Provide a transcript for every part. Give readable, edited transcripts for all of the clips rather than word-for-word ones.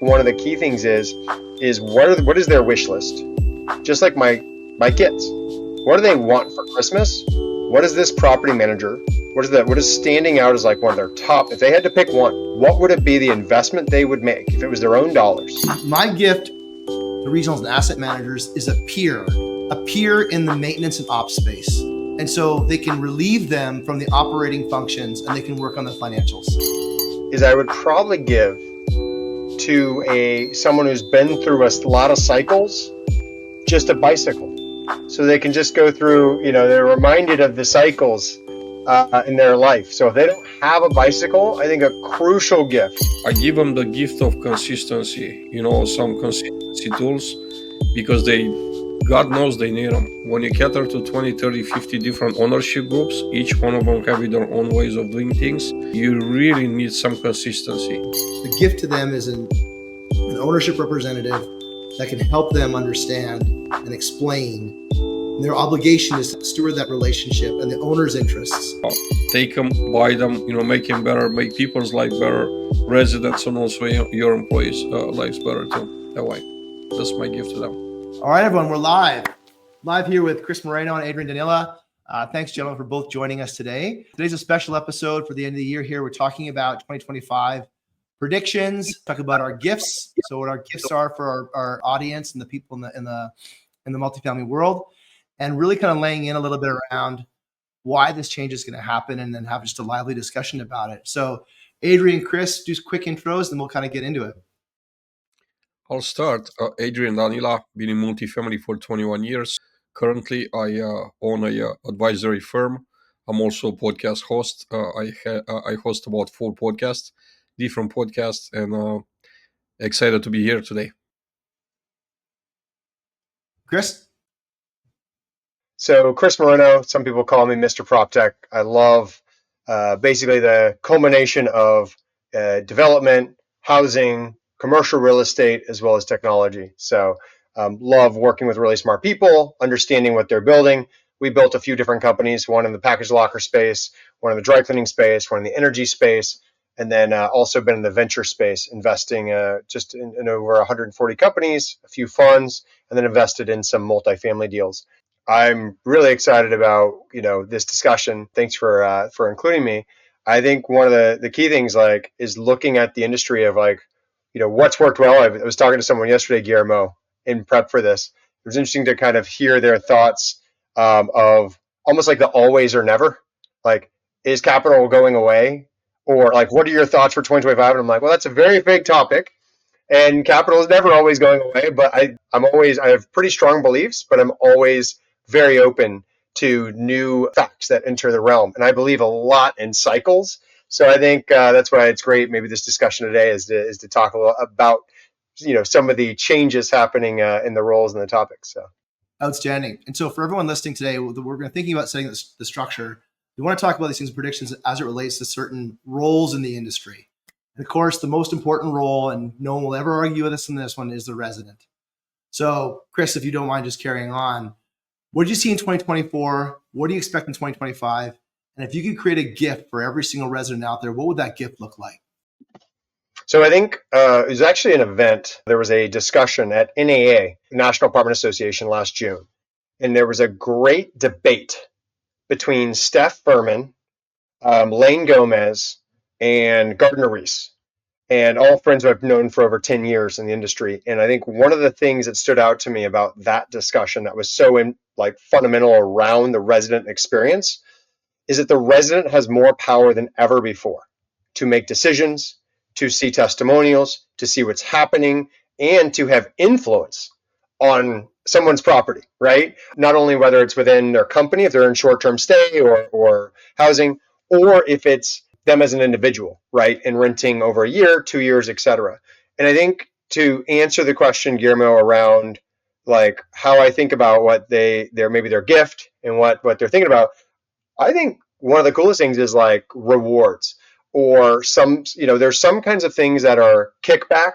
one of the key things is what is their wish list? Just like my kids, what do they want for Christmas? What is this property manager? What is standing out as like one of their top? If they had to pick one, what would it be the investment they would make if it was their own dollars? My gift to regionals and asset managers is a peer in the maintenance and ops space. And so they can relieve them from the operating functions and they can work on the financials. Is I would probably give to someone who's been through a lot of cycles, just a bicycle. So they can just go through, they're reminded of the cycles in their life. So if they don't have a bicycle, I think a crucial gift. I give them the gift of consistency, some consistency tools, because God knows they need them. When you cater to 20, 30, 50 different ownership groups, each one of them have their own ways of doing things, you really need some consistency. The gift to them is an ownership representative that can help them understand and explain. And their obligation is to steward that relationship and the owner's interests. Take them, buy them, make them better, make people's life better, residents and also your employees' lives better too. That way, that's my gift to them. All right, everyone, we're live here with Chris Moreno and Adrian Danila. Thanks, gentlemen, for both joining us today. Today's a special episode for the end of the year here. We're talking about 2025 predictions, talk about our gifts. So what our gifts are for our audience and the people in the multifamily world, and really kind of laying in a little bit around why this change is going to happen and then have just a lively discussion about it. So Adrian, Chris, do quick intros, and we'll kind of get into it. I'll start. Adrian Danila, been in multifamily for 21 years. Currently, I own a advisory firm. I'm also a podcast host. I host about 4 podcasts, different podcasts, and excited to be here today. Chris? So Chris Moreno, some people call me Mr. PropTech. I love basically the culmination of development, housing, commercial real estate, as well as technology. So love working with really smart people, understanding what they're building. We built a few different companies, one in the package locker space, one in the dry cleaning space, one in the energy space, and then also been in the venture space, investing just in over 140 companies, a few funds, and then invested in some multifamily deals. I'm really excited about this discussion. Thanks for including me. I think one of the key things is looking at the industry of what's worked well. I was talking to someone yesterday, Guillermo, in prep for this. It was interesting to kind of hear their thoughts of almost like the always or never. Like, is capital going away? Or what are your thoughts for 2025? And I'm like, well, that's a very big topic. And capital is never always going away. But I have pretty strong beliefs, but I'm always very open to new facts that enter the realm. And I believe a lot in cycles. So I think that's why it's great. Maybe this discussion today is to talk a little about some of the changes happening in the roles and the topics. So outstanding. And so for everyone listening today, we're going to thinking about setting the structure. We want to talk about these things, predictions as it relates to certain roles in the industry. And of course, the most important role, and no one will ever argue with us in this one, is the resident. So Chris, if you don't mind just carrying on, what did you see in 2024? What do you expect in 2025? And if you could create a gift for every single resident out there, what would that gift look like? So I think it was actually an event. There was a discussion at NAA, National Apartment Association, last June. And there was a great debate between Steph Furman, Lane Gomez, and Gardner Reese, and all friends who I've known for over 10 years in the industry. And I think one of the things that stood out to me about that discussion that was so fundamental around the resident experience is that the resident has more power than ever before to make decisions, to see testimonials, to see what's happening, and to have influence on someone's property, right? Not only whether it's within their company, if they're in short-term stay or housing, or if it's them as an individual, right? And renting over a year, 2 years, et cetera. And I think to answer the question, Guillermo, around how I think about what maybe their gift and what they're thinking about, I think one of the coolest things is rewards, or there's some kinds of things that are kickback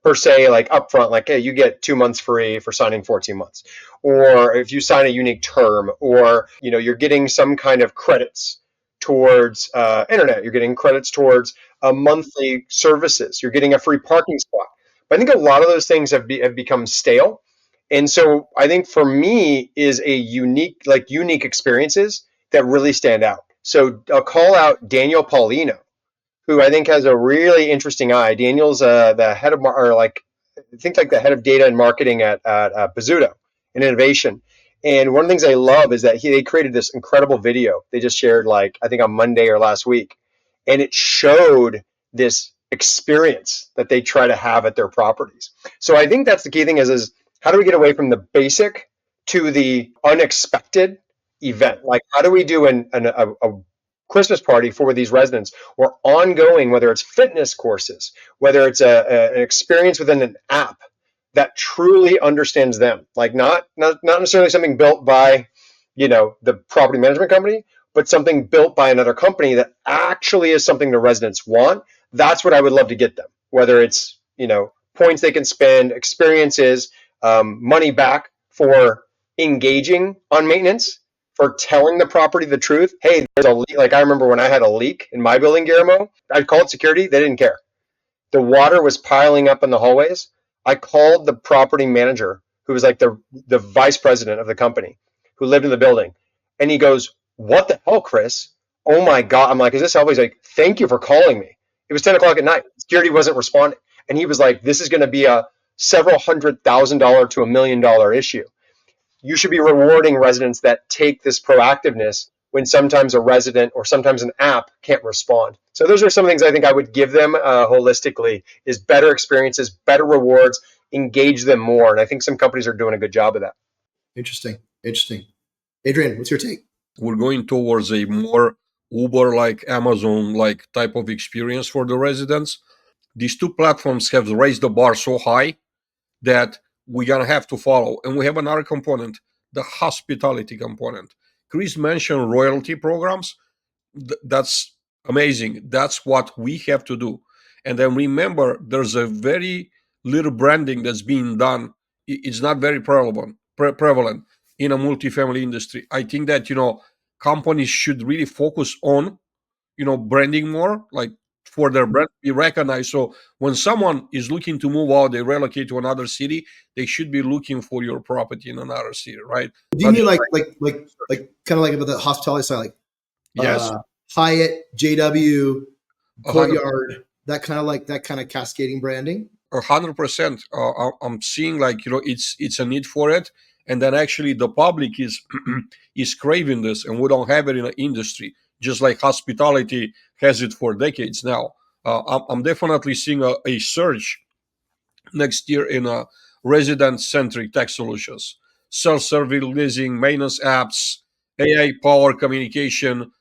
per se, upfront, hey, you get 2 months free for signing 14 months. Or if you sign a unique term, or, you're getting some kind of credits towards internet, you're getting credits towards monthly services, you're getting a free parking spot. But I think a lot of those things have become stale. And so I think for me is a unique experiences that really stand out. So I'll call out Daniel Paulino, who I think has a really interesting eye. Daniel's the head of or like I think like the head of data and marketing at Bazzuto in innovation. And one of the things I love is that they created this incredible video they just shared like I think on Monday or last week, and it showed this experience that they try to have at their properties. So I think that's the key thing is how do we get away from the basic to the unexpected event? Like how do we do a Christmas party for these residents or ongoing, whether it's fitness courses, whether it's an experience within an app that truly understands them, like not necessarily something built by, the property management company, but something built by another company that actually is something the residents want. That's what I would love to get them, whether it's, points they can spend, experiences, money back for engaging on maintenance, for telling the property the truth. Hey, there's a leak. Like I remember when I had a leak in my building, Guillermo, I called security. They didn't care. The water was piling up in the hallways. I called the property manager, who was like the vice president of the company, who lived in the building, and he goes, "What the hell, Chris? Oh my god!" I'm like, "Is this help?" He's like, "Thank you for calling me." It was 10 o'clock at night. Security wasn't responding, and he was like, "This is going to be a several $100,000 to $1 million issue." You should be rewarding residents that take this proactiveness when sometimes a resident or sometimes an app can't respond. So those are some things I think I would give them holistically is better experiences, better rewards, engage them more. And I think some companies are doing a good job of that. Interesting. Adrian, what's your take? We're going towards a more Uber like Amazon like type of experience for the residents. These two platforms have raised the bar so high that we're gonna have to follow. And we have another component, the hospitality component. Chris mentioned royalty programs. That's amazing. That's what we have to do. And then remember, there's a very little branding that's being done. It's not very prevalent in a multifamily industry. I think that companies should really focus on branding more, like for their brand to be recognized. So when someone is looking to move out, they relocate to another city, they should be looking for your property in another city, right? Do you Not mean just like kind of like about the hospitality side, like yes, Hyatt, JW, 100. Courtyard, that kind of cascading branding? 100%. I'm seeing like it's a need for it, and then actually the public is is craving this, and we don't have it in the industry. Just like hospitality has it for decades now. I'm definitely seeing a surge next year in resident-centric tech solutions, self-service leasing, maintenance apps, AI-powered communication,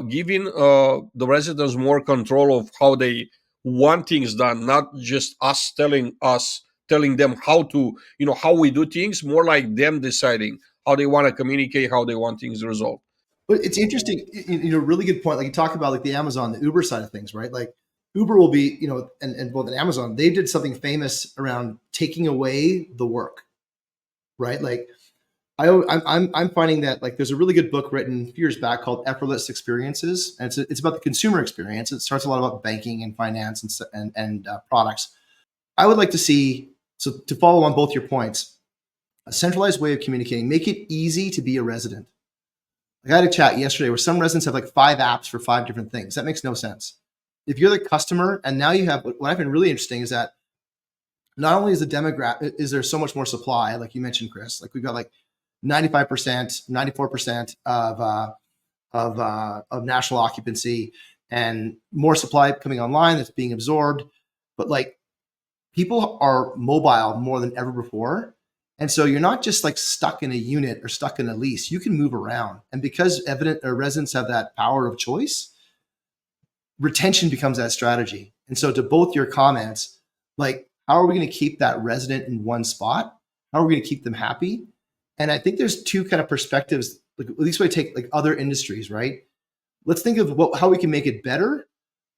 giving the residents more control of how they want things done, not just telling them how to, how we do things, more like them deciding how they want to communicate, how they want things resolved. But it's interesting, really good point. Like you talk about like the Amazon, the Uber side of things, right? Like Uber will be, and both in Amazon, they did something famous around taking away the work, right? Like I'm finding that like there's a really good book written a few years back called Effortless Experiences, and it's about the consumer experience. It starts a lot about banking and finance and products. I would like to see, so to follow on both your points, a centralized way of communicating, make it easy to be a resident. Like I had a chat yesterday where some residents have like 5 apps for 5 different things. That makes no sense. If you're the customer, and now you have, what I've been really interesting is that not only is the demographic, is there so much more supply, like you mentioned, Chris, like we've got like 95%, 94% of national occupancy and more supply coming online that's being absorbed. But like people are mobile more than ever before. And so you're not just like stuck in a unit or stuck in a lease. You can move around. And because residents have that power of choice, retention becomes that strategy. And so to both your comments, like how are we going to keep that resident in one spot? How are we going to keep them happy? And I think there's two kind of perspectives. Like at least we take like other industries, right? Let's think of how we can make it better.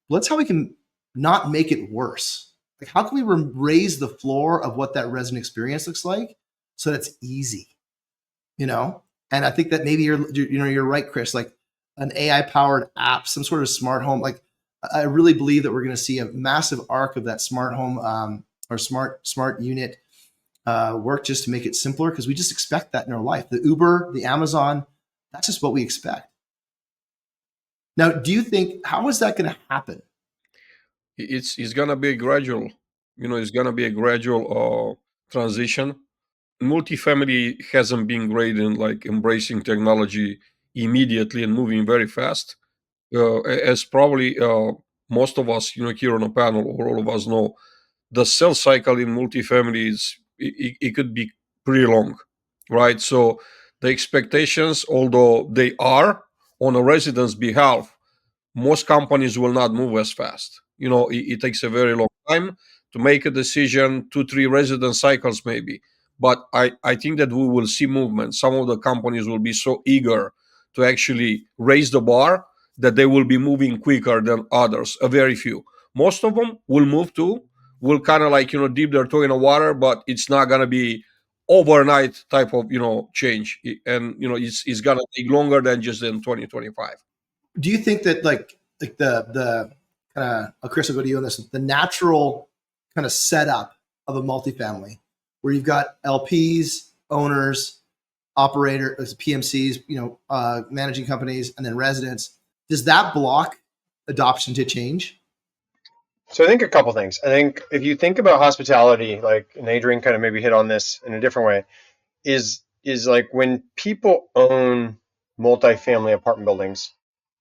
Let's how we can not make it worse. Like how can we raise the floor of what that resident experience looks like so that's easy, And I think that maybe you're right, Chris. Like an AI powered app, some sort of smart home. Like I really believe that we're going to see a massive arc of that smart home or smart unit work just to make it simpler? Because we just expect that in our life. The Uber, the Amazon, that's just what we expect. Now, do you think, how is that going to happen? It's gonna be a gradual, it's gonna be a gradual transition. Multifamily hasn't been great in like embracing technology immediately and moving very fast. As probably most of us, here on a panel, or all of us know, the sales cycle in multifamily it could be pretty long, right? So the expectations, although they are on a resident's behalf, most companies will not move as fast. It takes a very long time to make a decision, 2 3 resident cycles maybe. But I think that we will see movement. Some of the companies will be so eager to actually raise the bar that they will be moving quicker than others. A very few. Most of them will move too, will kind of like, dip their toe in the water, but it's not going to be overnight type of, change. And, it's going to take longer than just in 2025. Do you think that like the kind of, Chris, I'll go to you on this, the natural kind of setup of a multifamily where you've got LPs, owners, operators, PMCs, managing companies, and then residents, does that block adoption to change? So I think a couple things. I think if you think about hospitality, like, and Adrian kind of maybe hit on this in a different way, is like when people own multifamily apartment buildings,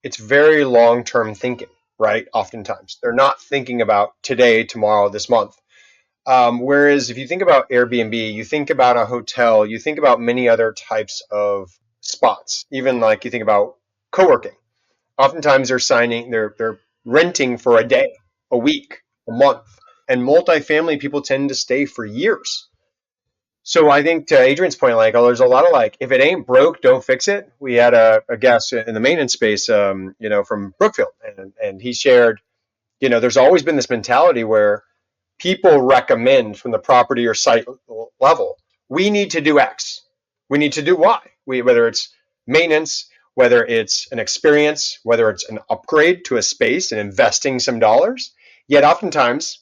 it's very long-term thinking, right? Oftentimes they're not thinking about today, tomorrow, this month. Whereas if you think about Airbnb, you think about a hotel, you think about many other types of spots, even like you think about co-working. Oftentimes they're renting for a day, a week, a month. And multifamily people tend to stay for years. So I think to Adrian's point, like, there's a lot of like, if it ain't broke, don't fix it. We had a guest in the maintenance space, from Brookfield, and he shared, there's always been this mentality where people recommend from the property or site level, we need to do X, we need to do Y. Whether it's maintenance, whether it's an experience, whether it's an upgrade to a space and investing some dollars. Yet oftentimes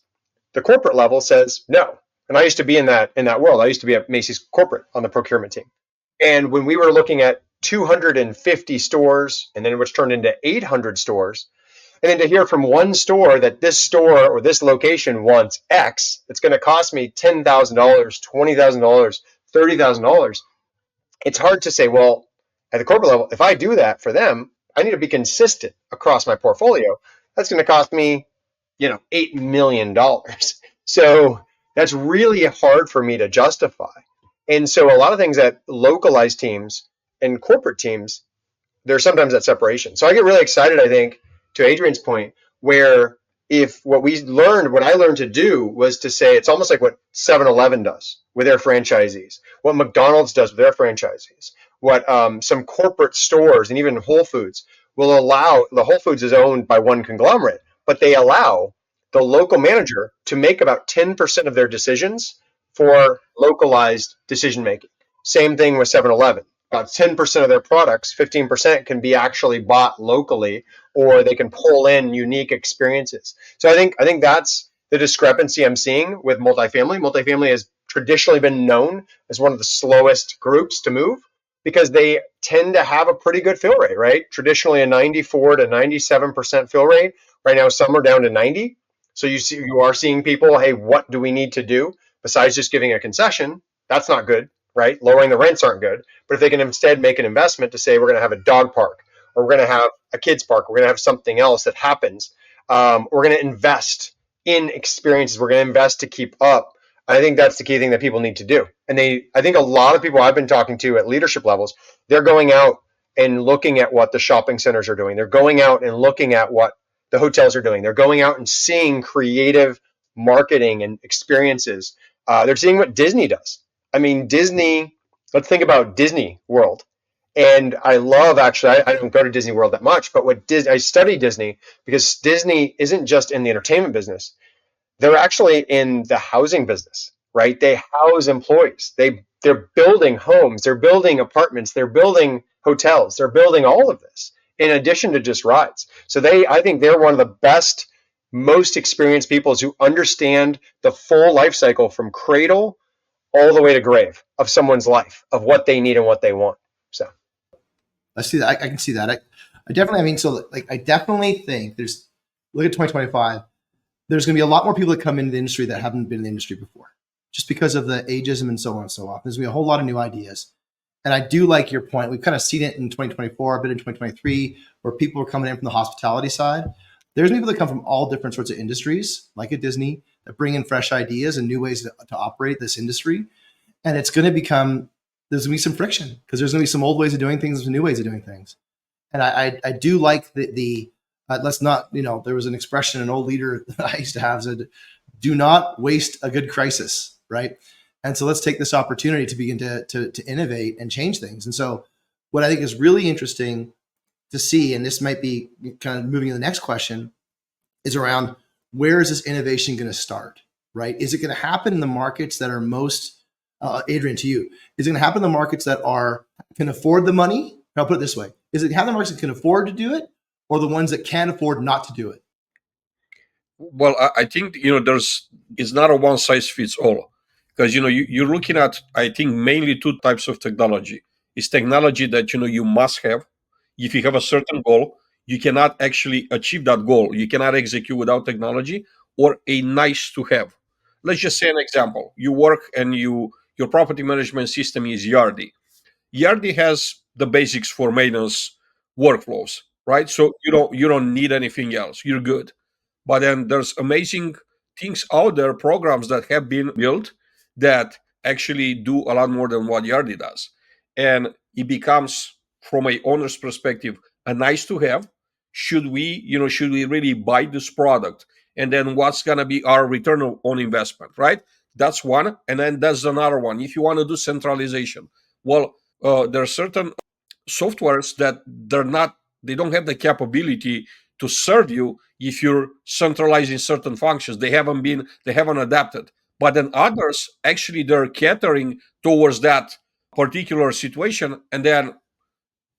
the corporate level says no. And I used to be in that world. I used to be at Macy's corporate on the procurement team. And when we were looking at 250 stores, and then which turned into 800 stores, and then to hear from one store that this store or this location wants X, it's going to cost me $10,000, $20,000, $30,000. It's hard to say, well, at the corporate level, if I do that for them, I need to be consistent across my portfolio. That's going to cost me, $8 million. So that's really hard for me to justify. And so a lot of things that localized teams and corporate teams, there's sometimes that separation. So I get really excited, I think, to Adrian's point, where if what I learned to do was to say, it's almost like what 7-Eleven does with their franchisees, what McDonald's does with their franchisees, what some corporate stores and even Whole Foods will allow. The Whole Foods is owned by one conglomerate, but they allow the local manager to make about 10% of their decisions for localized decision making. Same thing with 7-Eleven. About 10% of their products, 15% can be actually bought locally, or they can pull in unique experiences. So I think that's the discrepancy I'm seeing with multifamily. Multifamily has traditionally been known as one of the slowest groups to move because they tend to have a pretty good fill rate, right? Traditionally a 94 to 97% fill rate. Right now some are down to 90. So you are seeing people, hey, what do we need to do besides just giving a concession? That's not good, right? Lowering the rents aren't good. But if they can instead make an investment to say we're going to have a dog park, or we're going to have a kids park, we're going to have something else that happens. We're going to invest in experiences. We're going to invest to keep up. I think that's the key thing that people need to do. And I think a lot of people I've been talking to at leadership levels, they're going out and looking at what the shopping centers are doing. They're going out and looking at what the hotels are doing. They're going out and seeing creative marketing and experiences. They're seeing what Disney does. I mean, Disney, let's think about Disney World. And I love, actually, I don't go to Disney World that much, but I study Disney because Disney isn't just in the entertainment business. They're actually in the housing business, right? They house employees. They're building homes, they're building apartments, they're building hotels, they're building all of this in addition to just rides. So I think they're one of the best most experienced people is who understand the full life cycle from cradle all the way to grave of someone's life, of what they need and what they want. So I see that. I can see that. I definitely, I mean, so like, I definitely think look at 2025, there's going to be a lot more people that come into the industry that haven't been in the industry before, just because of the ageism and so on and so on. There's going to be a whole lot of new ideas. And I do like your point. We've kind of seen it in 2024, a bit in 2023, where people are coming in from the hospitality side. There's people that come from all different sorts of industries, like at Disney, that bring in fresh ideas and new ways to operate this industry. And it's going to become, there's going to be some friction because there's going to be some old ways of doing things and some new ways of doing things. And I do like the let's not, there was an expression an old leader that I used to have said, do not waste a good crisis, right? And so let's take this opportunity to begin to innovate and change things. And so what I think is really interesting to see, and this might be kind of moving to the next question, is around where is this innovation going to start, right? Is it going to happen in the markets that are most, Adrian, to you, is it going to happen in the markets that can afford the money? I'll put it this way. Is it how the markets that can afford to do it or the ones that can't afford not to do it? Well, I think it's not a one size fits all, because you're looking at, I think, mainly two types of technology. It's technology that you must have. If you have a certain goal, you cannot actually achieve that goal. You cannot execute without technology, or a nice to have. Let's just say an example. You work and your property management system is Yardi. Yardi has the basics for maintenance workflows, right? So you don't need anything else. You're good. But then there's amazing things out there, programs that have been built that actually do a lot more than what Yardi does. And it becomes, from a owner's perspective, a nice to have. Should we really buy this product? And then what's gonna be our return on investment, right? That's one. And then there's another one. If you want to do centralization, well, there are certain softwares that they don't have the capability to serve you if you're centralizing certain functions. They haven't adapted. But then others, actually, they're catering towards that particular situation, and then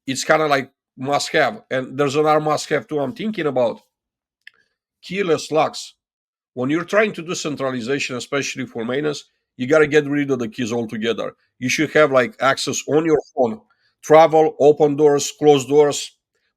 it's kind of like must have. And there's another must have too I'm thinking about: keyless locks. When you're trying to do centralization, especially for maintenance, you got to get rid of the keys altogether. You should have like access on your phone, travel, open doors, close doors,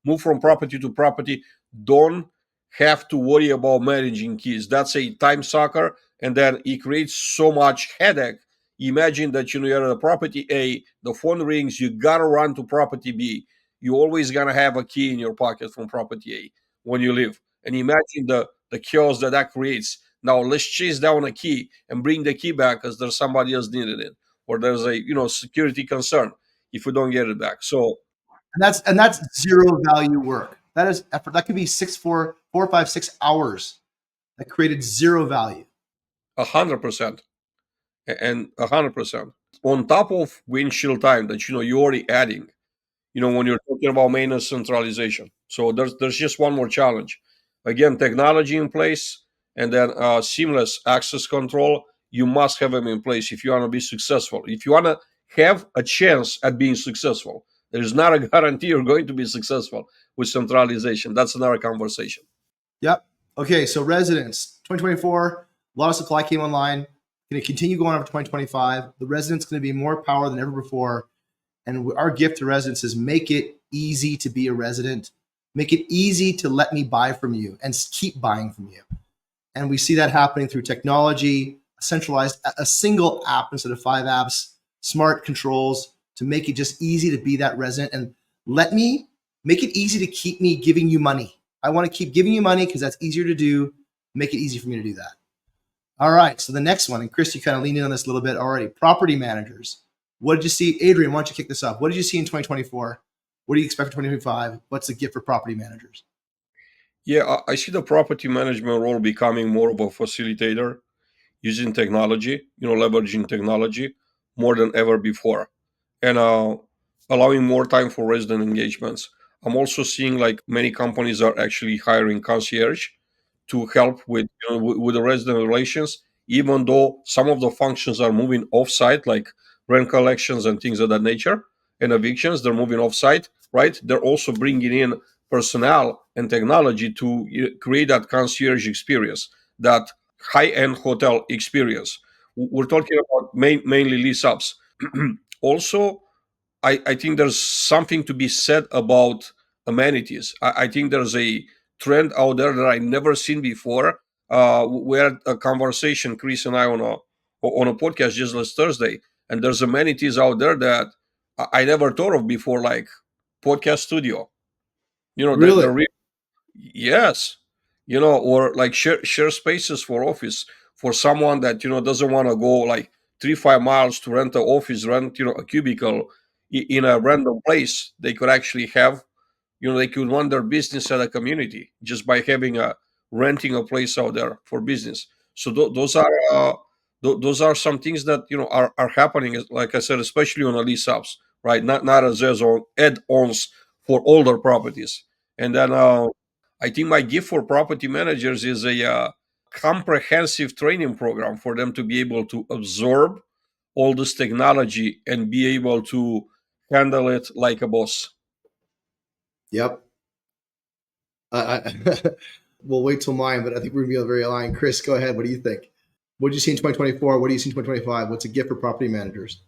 move from property to property. Don't have to worry about managing keys. That's a time sucker, and then it creates so much headache. Imagine that you're at property A, the phone rings, you gotta run to property B. You always gonna have a key in your pocket from property A when you leave. And imagine the chaos that creates. Now let's chase down a key and bring the key back because there's somebody else needed it, or there's a security concern if we don't get it back. So And that's zero value work. That is effort. That could be 4, 5, 6 hours that created zero value. 100%, and 100% on top of windshield time that you're already adding. When you're talking about maintenance centralization. So there's just one more challenge. Again, technology in place, and then seamless access control. You must have them in place if you want to be successful. If you want to have a chance at being successful, there's not a guarantee you're going to be successful with centralization. That's another conversation. Yep. Okay. So residents, 2024, a lot of supply came online. Going to continue going on for 2025. The residents going to be more power than ever before. And our gift to residents is make it easy to be a resident. Make it easy to let me buy from you and keep buying from you. And we see that happening through technology, a single app instead of 5 apps, smart controls to make it just easy to be that resident. And let me make it easy to keep me giving you money. I want to keep giving you money because that's easier to do. Make it easy for me to do that. All right. So the next one, and Chris, you kind of leaned in on this a little bit already. Property managers. What did you see? Adrian, why don't you kick this off? What did you see in 2024? What do you expect for 2025? What's the gift for property managers? Yeah, I see the property management role becoming more of a facilitator, using technology, leveraging technology more than ever before, and allowing more time for resident engagements. I'm also seeing like many companies are actually hiring concierge to help with the resident relations, even though some of the functions are moving off-site, like rent collections and things of that nature, and evictions, they're moving off-site, right? They're also bringing in personnel and technology to create that concierge experience, that high-end hotel experience. We're talking about mainly lease ups. Also, I think there's something to be said about amenities. I think there's a trend out there that I never seen before. We had a conversation, Chris and I, on a podcast just last Thursday, and there's amenities out there that I never thought of before, like podcast studio. Really? Yes, or like share spaces for office for someone that doesn't want to go like 3-5 miles to rent an office, rent a cubicle in a random place. They could actually have, they could run their business at a community just by having a renting a place out there for business. So those are some things that are happening, like I said, especially on the lease ups, right? Not as add-ons for older properties. And then I think my gift for property managers is a comprehensive training program for them to be able to absorb all this technology and be able to handle it like a boss. Yep. We'll wait till mine, but I think we're going to be very aligned. Chris, go ahead. What do you think? What did you see in 2024? What do you see in 2025? What's a gift for property managers?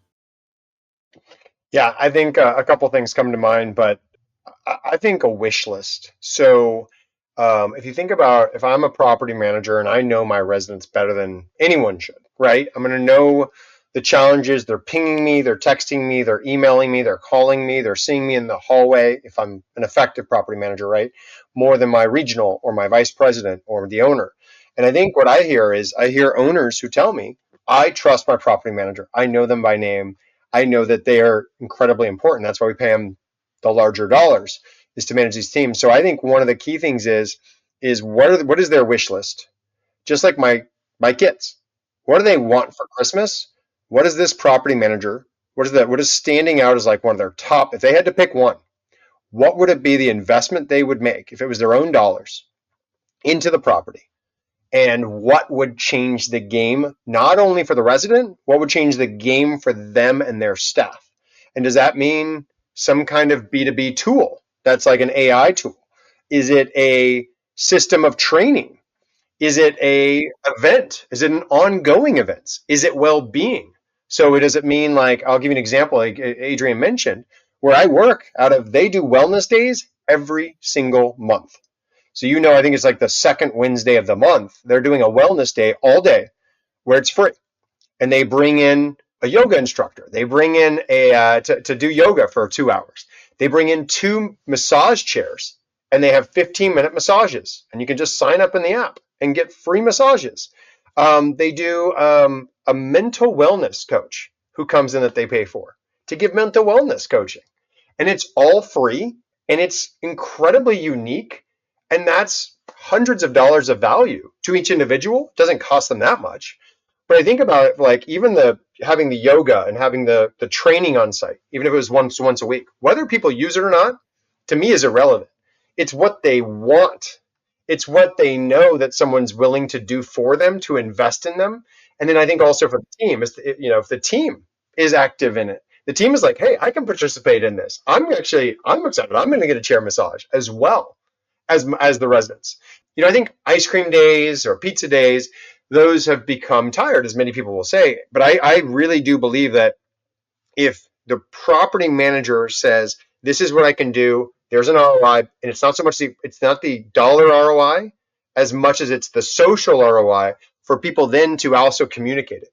Yeah, I think a couple things come to mind, but I think a wish list. So if you think about if I'm a property manager and I know my residents better than anyone should, right? I'm going to know the challenges. They're pinging me, they're texting me, they're emailing me, they're calling me, they're seeing me in the hallway if I'm an effective property manager, right? More than my regional or my vice president or the owner. And I think what I hear is I hear owners who tell me, I trust my property manager. I know them by name. I know that they are incredibly important. That's why we pay them the larger dollars, is to manage these teams. So I think one of the key things is what is their wish list? Just like my kids, what do they want for Christmas? What is this property manager? What is standing out as like one of their top? If they had to pick one, what would it be the investment they would make if it was their own dollars into the property? And what would change the game, not only for the resident, what would change the game for them and their staff? And does that mean some kind of B2B tool that's like an AI tool? Is it a system of training? Is it a event? Is it an ongoing event? Is it well-being? So does it mean, like, I'll give you an example, like Adrian mentioned, where I work out of, they do wellness days every single month. So, I think it's like the second Wednesday of the month. They're doing a wellness day all day where it's free. And they bring in a yoga instructor. They bring in to do yoga for 2 hours. They bring in 2 massage chairs and they have 15-minute massages. And you can just sign up in the app and get free massages. They do a mental wellness coach who comes in that they pay for to give mental wellness coaching. And it's all free and it's incredibly unique. And that's hundreds of dollars of value to each individual. It doesn't cost them that much. But I think about it, like even having the yoga and having the training on site, even if it was once a week, whether people use it or not, to me is irrelevant. It's what they want. It's what they know that someone's willing to do for them, to invest in them. And then I think also for the team is, if the team is active in it, the team is like, hey, I can participate in this. I'm excited. I'm going to get a chair massage as well as the residents. I think ice cream days or pizza days, those have become tired, as many people will say. But I really do believe that if the property manager says, this is what I can do, there's an ROI, and it's not so much it's not the dollar ROI as much as it's the social ROI for people then to also communicate it.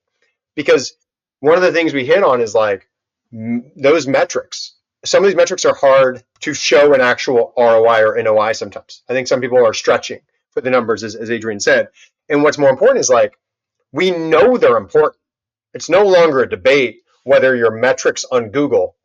Because one of the things we hit on is like those metrics. Some of these metrics are hard to show an actual ROI or NOI sometimes. I think some people are stretching for the numbers, as Adrian said. And what's more important is like, we know they're important. It's no longer a debate whether your metrics on Google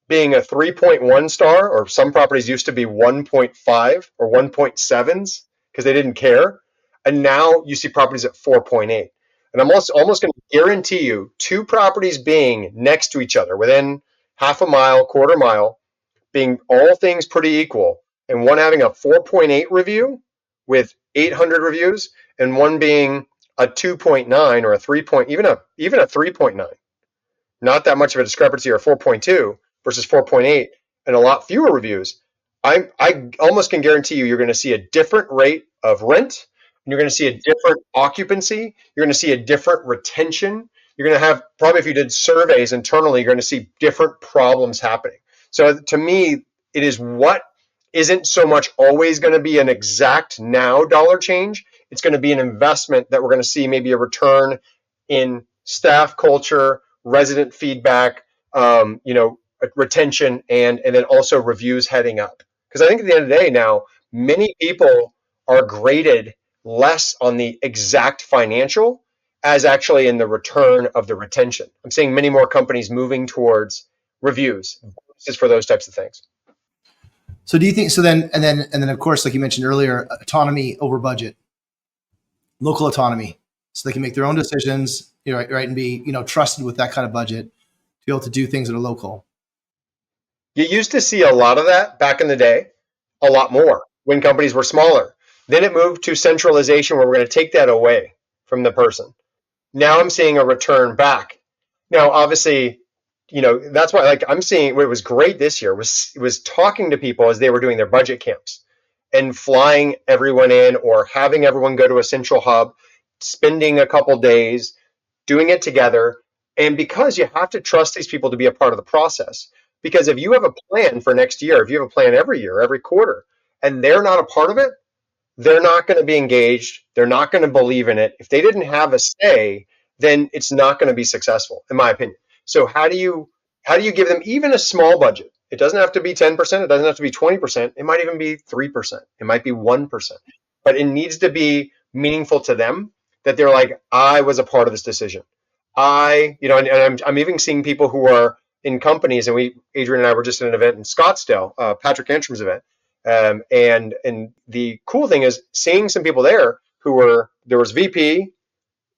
being a 3.1 star, or some properties used to be 1.5 or 1.7s because they didn't care. And now you see properties at 4.8. And I'm almost going to guarantee you 2 properties being next to each other within half a mile, quarter mile, being all things pretty equal, and one having a 4.8 review with 800 reviews, and one being a 2.9 or a 3. Even a 3.9. Not that much of a discrepancy, or 4.2 versus 4.8, and a lot fewer reviews. I almost can guarantee you're going to see a different rate of rent. And you're going to see a different occupancy. You're going to see a different retention. You're going to have probably if you did surveys internally, you're going to see different problems happening. So to me, it is what isn't so much always going to be an exact now dollar change. It's going to be an investment that we're going to see maybe a return in staff culture, resident feedback, retention, and then also reviews heading up. Because I think at the end of the day now, many people are graded less on the exact financial as actually in the return of the retention. I'm seeing many more companies moving towards reviews just for those types of things. So do you think so then of course, like you mentioned earlier, autonomy over budget, local autonomy, so they can make their own decisions, right, and be trusted with that kind of budget to be able to do things that are local. You used to see a lot of that back in the day, a lot more when companies were smaller. Then it moved to centralization where we're going to take that away from the person. Now I'm seeing a return back. Now, obviously, that's why like I'm seeing what was great this year was talking to people as they were doing their budget camps and flying everyone in or having everyone go to a central hub, spending a couple days, doing it together. And because you have to trust these people to be a part of the process. Because if you have a plan for next year, if you have a plan every year, every quarter, and they're not a part of it, they're not going to be engaged. They're not going to believe in it. If they didn't have a say, then it's not going to be successful, in my opinion. So how do you give them even a small budget? It doesn't have to be 10%. It doesn't have to be 20%. It might even be 3%. It might be 1%. But it needs to be meaningful to them that they're like, I was a part of this decision. I'm even seeing people who are in companies, and Adrian and I were just at an event in Scottsdale, Patrick Antrim's event, and the cool thing is seeing some people there there was VP,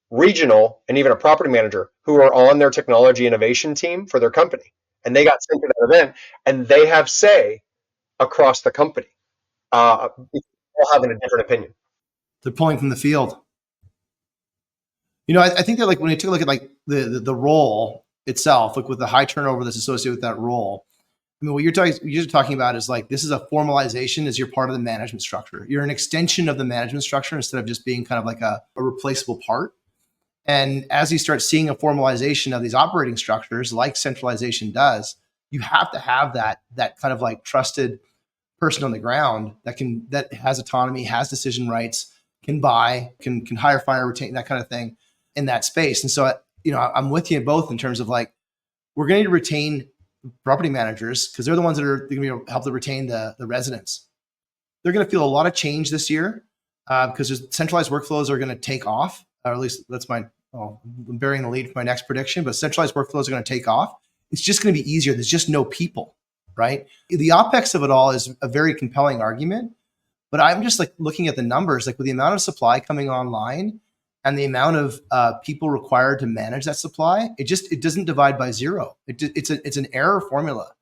regional, and even a property manager who are on their technology innovation team for their company, and they got sent to that event, and they have say across the company, all having a different opinion. They're pulling from the field. I think that like when you take a look at like the role itself, like with the high turnover that's associated with that role, I mean, what you're talking about is like this is a formalization as you're part of the management structure. You're an extension of the management structure instead of just being kind of like a replaceable part. And as you start seeing a formalization of these operating structures, like centralization does, you have to have that kind of like trusted person on the ground that has autonomy, has decision rights, can buy, can hire, fire, retain, that kind of thing in that space. And so, I'm with you both in terms of like we're going to retain property managers because they're the ones that are going to help to retain the residents. They're going to feel a lot of change this year because centralized workflows are going to take off, or at least that's I'm burying the lead for my next prediction, but centralized workflows are going to take off. It's just going to be easier. There's just no people, right? The OpEx of it all is a very compelling argument, but I'm just like looking at the numbers, like with the amount of supply coming online and the amount of people required to manage that supply, it doesn't divide by zero. It's an error formula.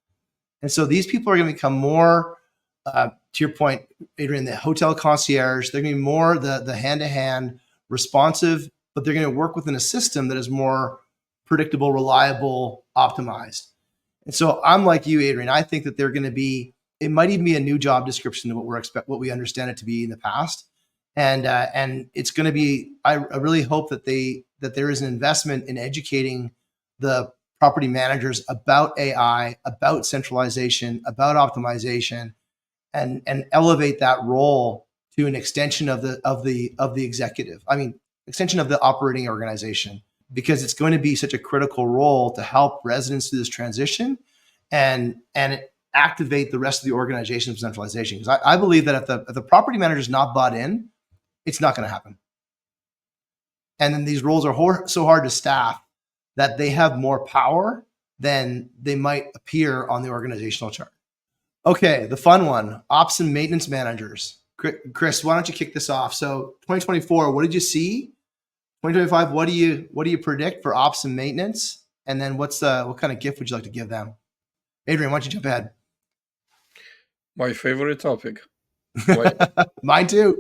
And so these people are going to become more, to your point, Adrian, the hotel concierge, they're going to be more the hand-to-hand responsive, but they're going to work within a system that is more predictable, reliable, optimized. And so I'm like you, Adrian. I think that they're going to be, it might even be a new job description to what we understand it to be in the past. And it's going to be, I really hope that there is an investment in educating the property managers about AI, about centralization, about optimization, and elevate that role to an extension of the executive. I mean, extension of the operating organization, because it's going to be such a critical role to help residents through this transition and activate the rest of the organization of centralization. Because I believe that if the property manager is not bought in, it's not going to happen. And then these roles are so hard to staff that they have more power than they might appear on the organizational chart. Okay, the fun one, ops and maintenance managers. Chris, why don't you kick this off? So 2024, what did you see? 2025, what do you predict for ops and maintenance? And then what kind of gift would you like to give them? Adrian, why don't you jump ahead? My favorite topic. Mine too.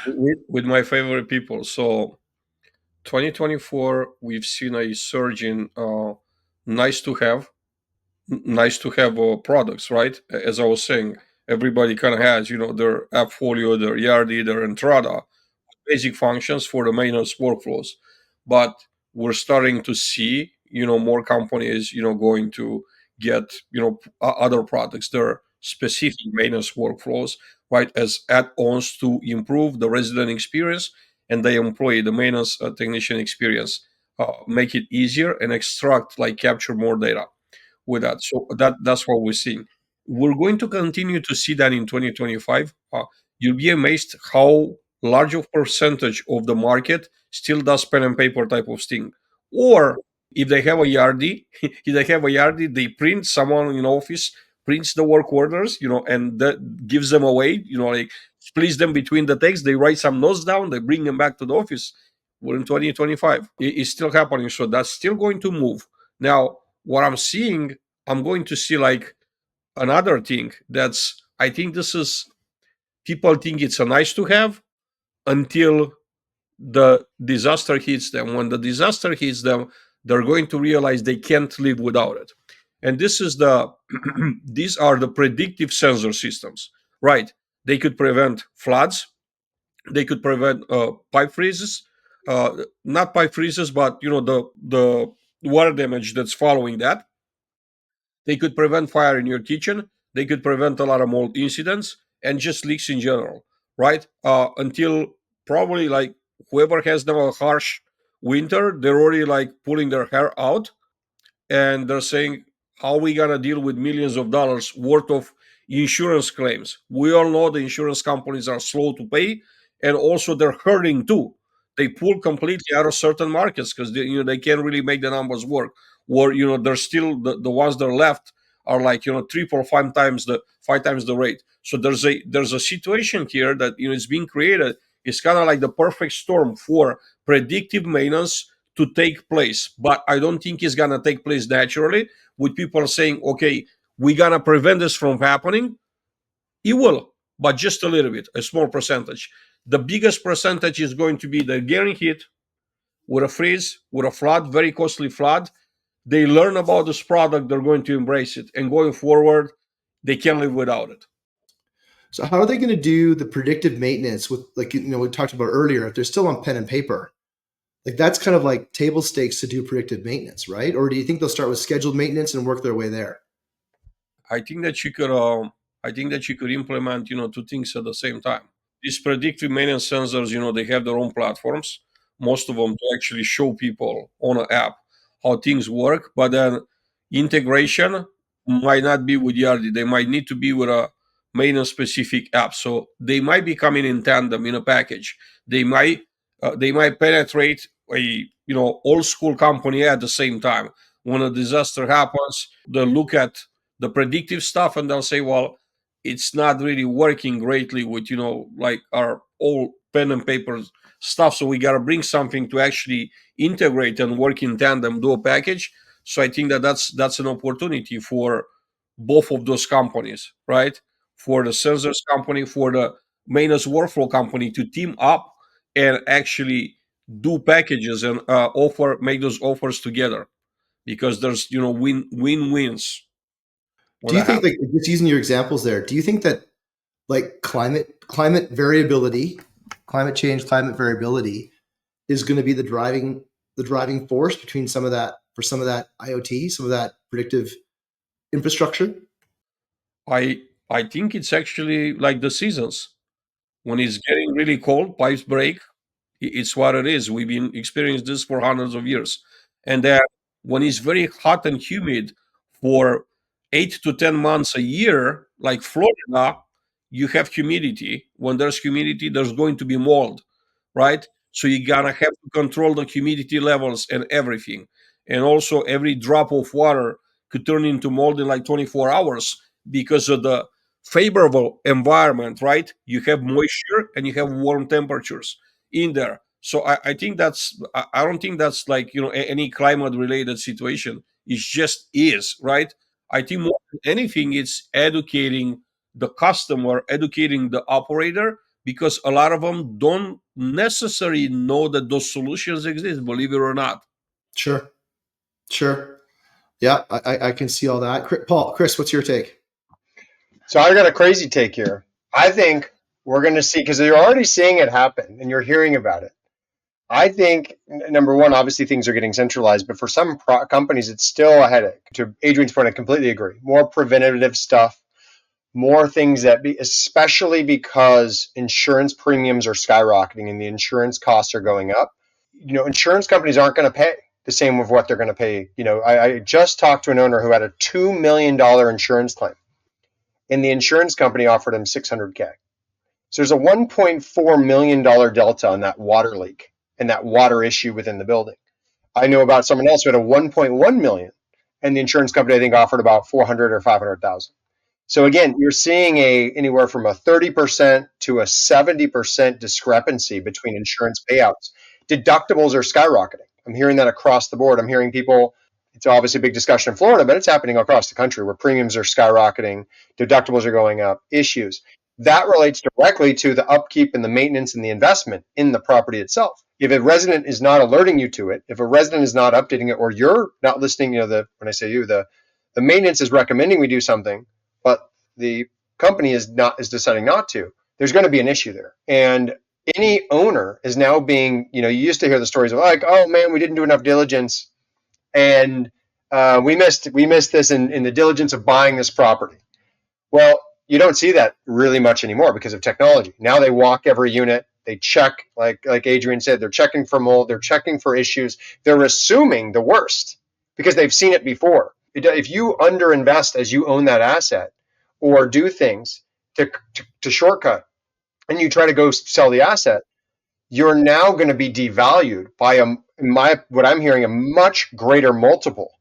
With my favorite people. So 2024, we've seen a surge in nice to have products, right? As I was saying, Everybody kind of has, their AppFolio, their ERD, their Entrada, basic functions for the maintenance workflows. But we're starting to see, more companies, going to get, other products. Their specific maintenance workflows, right, as add-ons to improve the resident experience and the employee, the maintenance technician experience, make it easier and extract, like capture more data with that. So that's what we're seeing. We're going to continue to see that in 2025. You'll be amazed how large of percentage of the market still does pen and paper type of thing. Or if they have a yardy, if they have a yardy, they print, someone in office prints the work orders, and that gives them away, like splits them between the text. They write some notes down, they bring them back to the office. We're in 2025. It's still happening. So that's still going to move. Now, what I'm seeing, I'm going to see like another thing that's, I think this is, people think it's a nice to have until the disaster hits them. When the disaster hits them, they're going to realize they can't live without it. And this is the, these are the predictive sensor systems, right? They could prevent floods, they could prevent pipe freezes, not pipe freezes, but the water damage that's following that. They could prevent fire in your kitchen. They could prevent a lot of mold incidents and just leaks in general, right? Until probably like whoever has now a harsh winter, they're already like pulling their hair out and they're saying, how are we going to deal with millions of dollars worth of insurance claims? We all know the insurance companies are slow to pay, and also they're hurting too. They pull completely out of certain markets because they can't really make the numbers work. Or they're still the ones that are left are like triple, five times the rate. So there's a situation here that it's being created. It's kind of like the perfect storm for predictive maintenance to take place, but I don't think it's gonna take place naturally. With people saying, "Okay, we're gonna prevent this from happening," it will, but just a little bit, a small percentage. The biggest percentage is going to be they're getting hit with a freeze, with a flood, very costly flood. They learn about this product, they're going to embrace it, and going forward, they can't live without it. So how are they going to do the predictive maintenance with, like, we talked about earlier, if they're still on pen and paper? Like, that's kind of like table stakes to do predictive maintenance, right? Or do you think they'll start with scheduled maintenance and work their way there? I think that you could, implement, two things at the same time. These predictive maintenance sensors, they have their own platforms, most of them to actually show people on an app how things work. But then integration might not be with Yardi. They might need to be with a maintenance specific app. So they might be coming in tandem in a package. They might penetrate a old school company at the same time. When a disaster happens, they'll look at the predictive stuff and they'll say, well, it's not really working greatly with like our old pen and paper stuff, so we got to bring something to actually integrate and work in tandem, do a package. So I think that that's an opportunity for both of those companies, right? For the sensors company, for the maintenance workflow company to team up and actually do packages and make those offers together, because there's win-wins when Do you that think, happens. like, just using your examples there, do you think that, like, climate variability, climate change, climate variability is going to be the driving force between some of that IoT, some of that predictive infrastructure? I think it's actually like the seasons. When it's getting really cold, pipes break. It's what it is. We've been experiencing this for hundreds of years. And then when it's very hot and humid for 8 to 10 months a year, like Florida, you have humidity. When there's humidity, there's going to be mold, right? So you gotta have to control the humidity levels and everything. And also, every drop of water could turn into mold in like 24 hours because of the favorable environment, right? You have moisture and you have warm temperatures in there. So I think I don't think that's like any climate related situation. It just is, right? I think more than anything, it's educating the customer, educating the operator, because a lot of them don't necessarily know that those solutions exist, believe it or not. Sure, sure. Yeah, I can see all that. Chris, what's your take? So I got a crazy take here. I think we're going to see, because you're already seeing it happen and you're hearing about it. I think, number one, obviously things are getting centralized, but for some companies, it's still a headache. To Adrian's point, I completely agree. More preventative stuff, more things that be, especially because insurance premiums are skyrocketing and the insurance costs are going up. Insurance companies aren't going to pay the same of what they're going to pay. I just talked to an owner who had a $2 million insurance claim, and the insurance company offered him $600K. So there's a $1.4 million delta on that water leak and that water issue within the building. I know about someone else who had a 1.1 million, and the insurance company I think offered about 400 or 500,000. So again, you're seeing anywhere from a 30% to a 70% discrepancy between insurance payouts. Deductibles are skyrocketing. I'm hearing that across the board. I'm hearing people, it's obviously a big discussion in Florida, but it's happening across the country where premiums are skyrocketing, deductibles are going up, issues. That relates directly to the upkeep and the maintenance and the investment in the property itself. If a resident is not alerting you to it, if a resident is not updating it, or you're not listening, when I say you, the maintenance is recommending we do something, but the company is deciding not to, there's going to be an issue there. And any owner is now being, you used to hear the stories of like, oh man, we didn't do enough diligence, and we missed this in the diligence of buying this property. Well, you don't see that really much anymore because of technology. Now they walk every unit, they check, like Adrian said, they're checking for mold, they're checking for issues, they're assuming the worst because they've seen it before. If you underinvest as you own that asset or do things to shortcut and you try to go sell the asset, you're now going to be devalued by what I'm hearing, a much greater multiple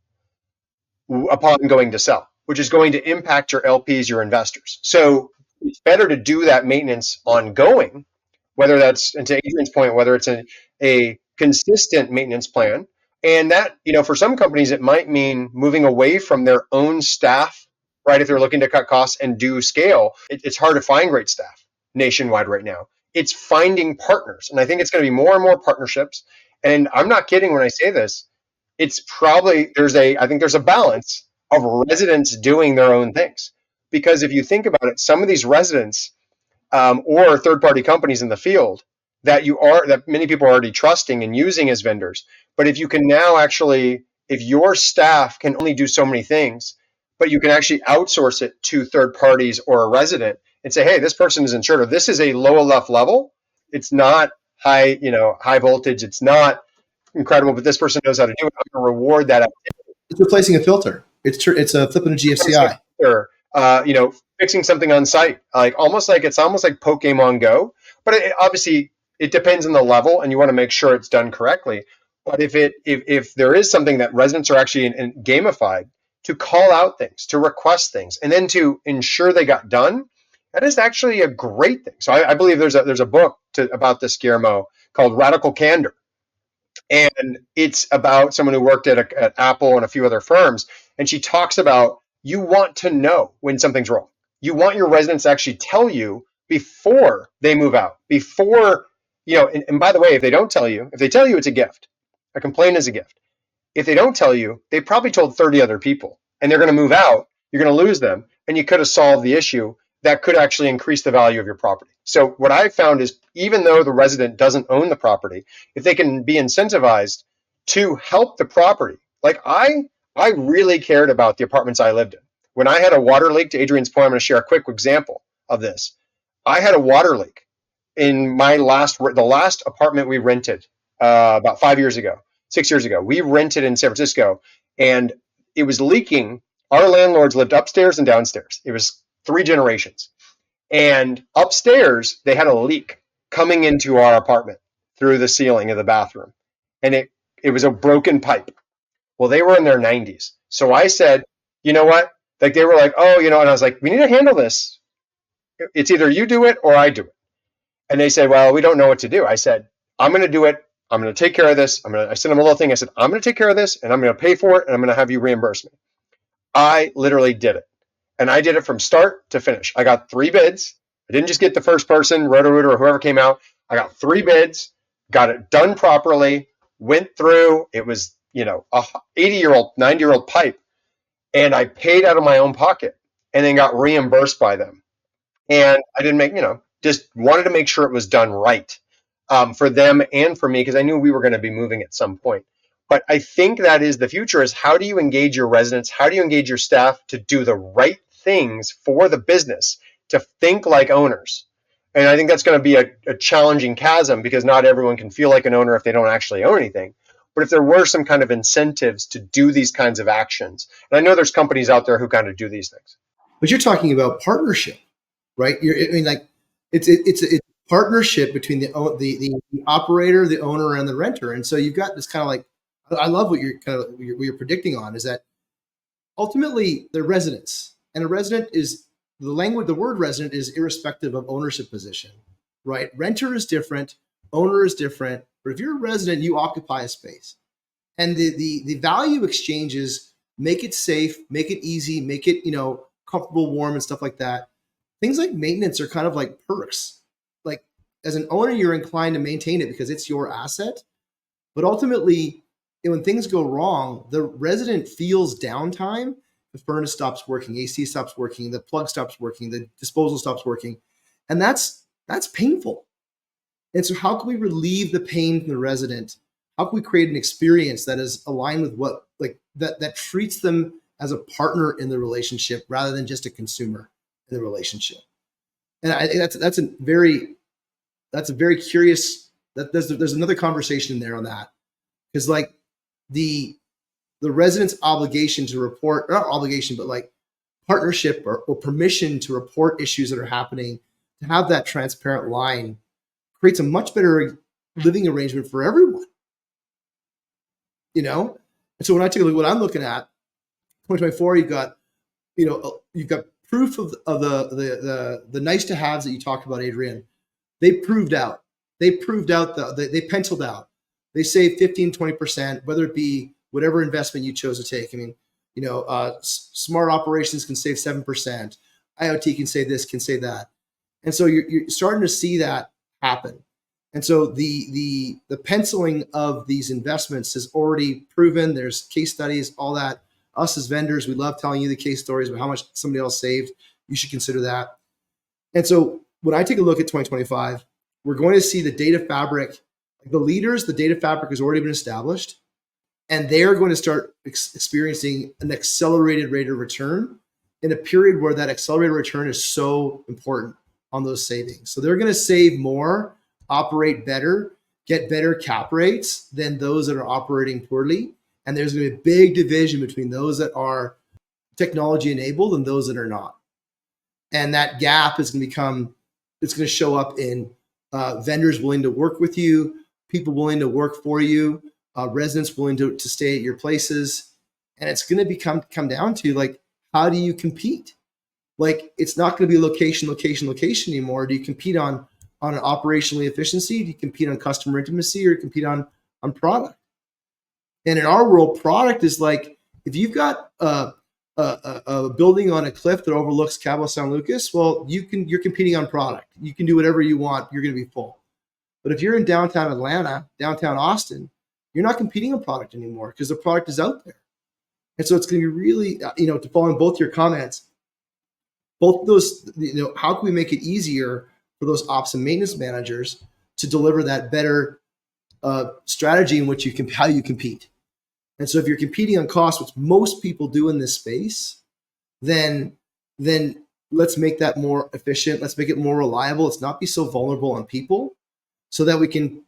upon going to sell, which is going to impact your LPs, your investors. So it's better to do that maintenance ongoing, whether that's, and to Adrian's point, whether it's a consistent maintenance plan. And that, for some companies, it might mean moving away from their own staff, right? If they're looking to cut costs and do scale, it's hard to find great staff nationwide right now. It's finding partners. And I think it's going to be more and more partnerships. And I'm not kidding when I say this. It's probably, I think there's a balance of residents doing their own things. Because if you think about it, some of these residents or third-party companies in the field that many people are already trusting and using as vendors. But if you can now actually, if your staff can only do so many things, but you can actually outsource it to third parties or a resident and say, hey, this person is insured, or this is a low enough level. It's not high voltage. It's not incredible, but this person knows how to do it. I'm going to reward that. It's replacing a filter. It's a flipping a GFCI. Or fixing something on site, it's almost like Pokemon Go. But obviously it depends on the level, and you want to make sure it's done correctly. But if there is something that residents are actually gamified to call out things, to request things, and then to ensure they got done, that is actually a great thing. So I believe there's a book about this, Guillermo, called Radical Candor. And it's about someone who worked at Apple and a few other firms. And she talks about, you want to know when something's wrong. You want your residents to actually tell you before they move out, before, and by the way, if they tell you, it's a gift. A complaint is a gift. If they don't tell you, they probably told 30 other people, and they're going to move out. You're going to lose them, and you could have solved the issue that could actually increase the value of your property. So what I found is, even though the resident doesn't own the property, if they can be incentivized to help the property, like I really cared about the apartments I lived in. When I had a water leak, to Adrian's point, I'm going to share a quick example of this. I had a water leak in the last apartment we rented about 6 years ago. We rented in San Francisco, and it was leaking. Our landlords lived upstairs and downstairs. It was 3 generations. And upstairs, they had a leak coming into our apartment through the ceiling of the bathroom. And it was a broken pipe. Well, they were in their 90s. So I said, you know what? Like, they were like, oh, and I was like, we need to handle this. It's either you do it or I do it. And they said, well, we don't know what to do. I said, I'm going to do it. I'm going to take care of this. I sent them a little thing. I said, I'm going to take care of this, and I'm going to pay for it, and I'm going to have you reimburse me. I literally did it. And I did it from start to finish. I got 3 bids. I didn't just get the first person, Roto-Rooter or whoever came out. I got 3 bids, got it done properly, went through. It was, a 80-year-old, 90-year-old pipe. And I paid out of my own pocket. and then got reimbursed by them. And I didn't make, just wanted to make sure it was done right, for them and for me, because I knew we were going to be moving at some point. But I think that is the future, is how do you engage your residents? How do you engage your staff to do the right things for the business, to think like owners? And I think that's going to be a challenging chasm, because not everyone can feel like an owner if they don't actually own anything. But if there were some kind of incentives to do these kinds of actions, and I know there's companies out there who kind of do these things. But you're talking about partnership, right? It's a partnership between the operator, the owner, and the renter. And so you've got this kind of like, I love what you're predicting on, is that ultimately they're residents, and a resident is the word resident is irrespective of ownership position, right? Renter is different, owner is different, but if you're a resident, you occupy a space. And the value exchanges make it safe, make it easy, make it, comfortable, warm, and stuff like that. Things like maintenance are kind of like perks. Like, as an owner, you're inclined to maintain it because it's your asset. But ultimately, when things go wrong, the resident feels downtime. The furnace stops working, AC stops working, the plug stops working, the disposal stops working. And that's painful. And so how can we relieve the pain from the resident? How can we create an experience that is aligned with what, like, that treats them as a partner in the relationship rather than just a consumer in the relationship? And I think that's a very curious, that there's another conversation there on that. Because like the resident's obligation to report, not obligation, but like partnership or permission to report issues that are happening, to have that transparent line creates a much better living arrangement for everyone. And so when I take a look at what I'm looking at, 2024, you've got proof of the nice to haves that you talked about, Adrian. They proved out. They penciled out. They saved 15, 20%, whether it be whatever investment you chose to take. I mean, smart operations can save 7%. IoT can say this, can say that. And so you're starting to see that happen. And so the penciling of these investments is already proven. There's case studies, all that. Us as vendors, we love telling you the case stories about how much somebody else saved. You should consider that. And so when I take a look at 2025, we're going to see the data fabric, the leaders, the data fabric has already been established, and they're going to start experiencing an accelerated rate of return in a period where that accelerated return is so important on those savings. So they're going to save more, operate better, get better cap rates than those that are operating poorly. And there's going to be a big division between those that are technology enabled and those that are not. And that gap is going to show up in vendors willing to work with you, people willing to work for you, residents willing to stay at your places. And it's going to come down to, like, how do you compete? Like, it's not going to be location anymore. Do you compete on an operational efficiency? Do you compete on customer intimacy, or compete on product? And in our world, product is like, if you've got a building on a cliff that overlooks Cabo San Lucas, well, you're competing on product. You can do whatever you want. You're going to be full. But if you're in downtown Atlanta, downtown Austin, you're not competing on product anymore because the product is out there. And so it's going to be really, to follow in both your comments, both those, how can we make it easier for those ops and maintenance managers to deliver that better strategy in which how you compete? And so if you're competing on cost, which most people do in this space, then let's make that more efficient. Let's make it more reliable. Let's not be so vulnerable on people, so that we can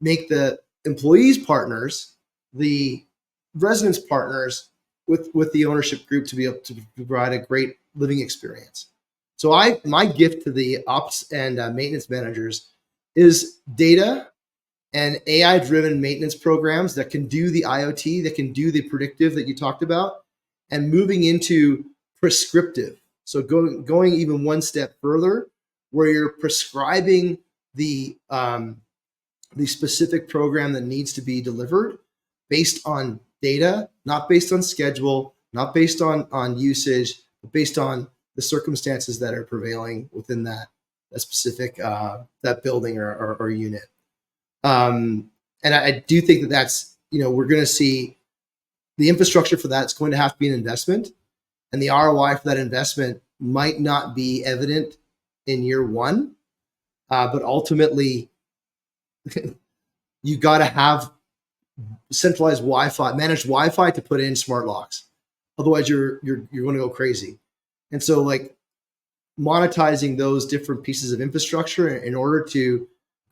make the employees partners, the residents partners with the ownership group to be able to provide a great living experience. So my gift to the ops and maintenance managers is data and AI-driven maintenance programs that can do the IoT, that can do the predictive that you talked about, and moving into prescriptive. So going even one step further, where you're prescribing the specific program that needs to be delivered based on data, not based on schedule, not based on usage, but based on the circumstances that are prevailing within that specific that building or unit. And I do think that's, we're going to see the infrastructure for that. It's going to have to be an investment, and the ROI for that investment might not be evident in year one, but ultimately you got to have centralized Wi-Fi, managed Wi-Fi to put in smart locks. Otherwise, you're going to go crazy. And so, like, monetizing those different pieces of infrastructure in order to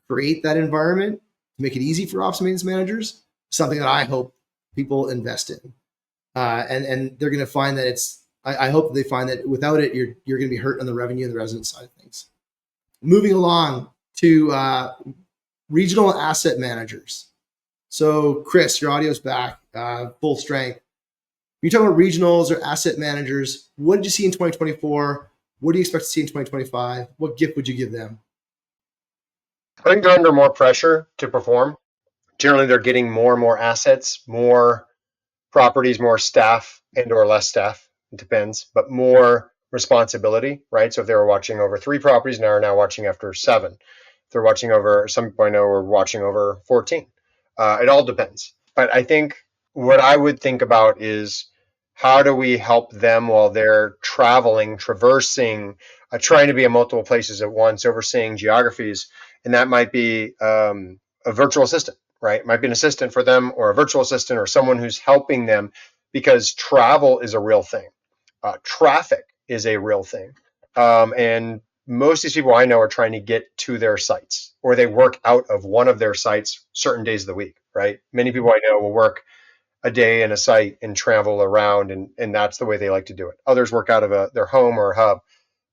create that environment to make it easy for ops and maintenance managers, something that I hope people invest in. And they're going to find that I hope they find that without it, you're going to be hurt on the revenue and the resident side of things. Moving along to regional asset managers. So, Chris, your audio's back, full strength. When you talk about regionals or asset managers, what did you see in 2024? What do you expect to see in 2025? What gift would you give them? I think they're under more pressure to perform. Generally, they're getting more and more assets, more properties, more staff and or less staff. It depends, but more responsibility, right? So if they were watching over 3 properties, now are now watching after 7. If they're watching over, some people I know are watching over 14. It all depends. But I think what I would think about is how do we help them while they're traveling, traversing, trying to be in multiple places at once, overseeing geographies, and that might be a virtual assistant, right? It might be an assistant for them or a virtual assistant or someone who's helping them, because travel is a real thing. Traffic is a real thing. And most of these people I know are trying to get to their sites, or they work out of one of their sites certain days of the week, right? Many people I know will work a day in a site and travel around, and that's the way they like to do it. Others work out of their home or a hub,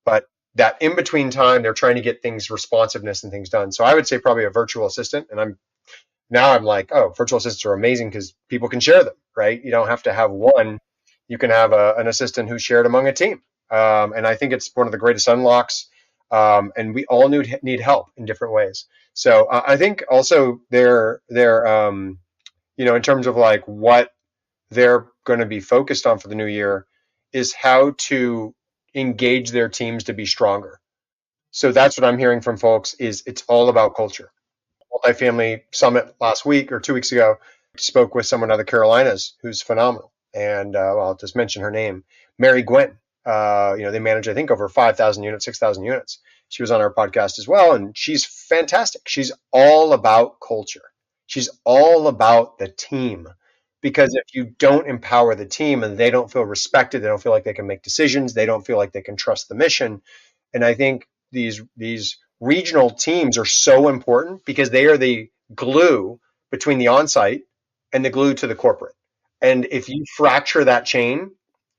but that in between time, they're trying to get things, responsiveness and things done. So I would say probably a virtual assistant. And I'm like, oh, virtual assistants are amazing because people can share them, right? You don't have to have one. You can have an assistant who's shared among a team. And I think it's one of the greatest unlocks. And we all need help in different ways. So I think also they're in terms of like what they're going to be focused on for the new year is how to engage their teams to be stronger. So that's what I'm hearing from folks is it's all about culture. Multifamily summit last week or 2 weeks ago, spoke with someone out of the Carolinas who's phenomenal. And well, I'll just mention her name, Mary Gwynn. They manage, I think, over 5,000 units, 6,000 units. She was on our podcast as well, and she's fantastic. She's all about culture. She's all about the team. Because if you don't empower the team and they don't feel respected, they don't feel like they can make decisions, they don't feel like they can trust the mission. And I think these regional teams are so important because they are the glue between the on-site and the glue to the corporate. And if you fracture that chain,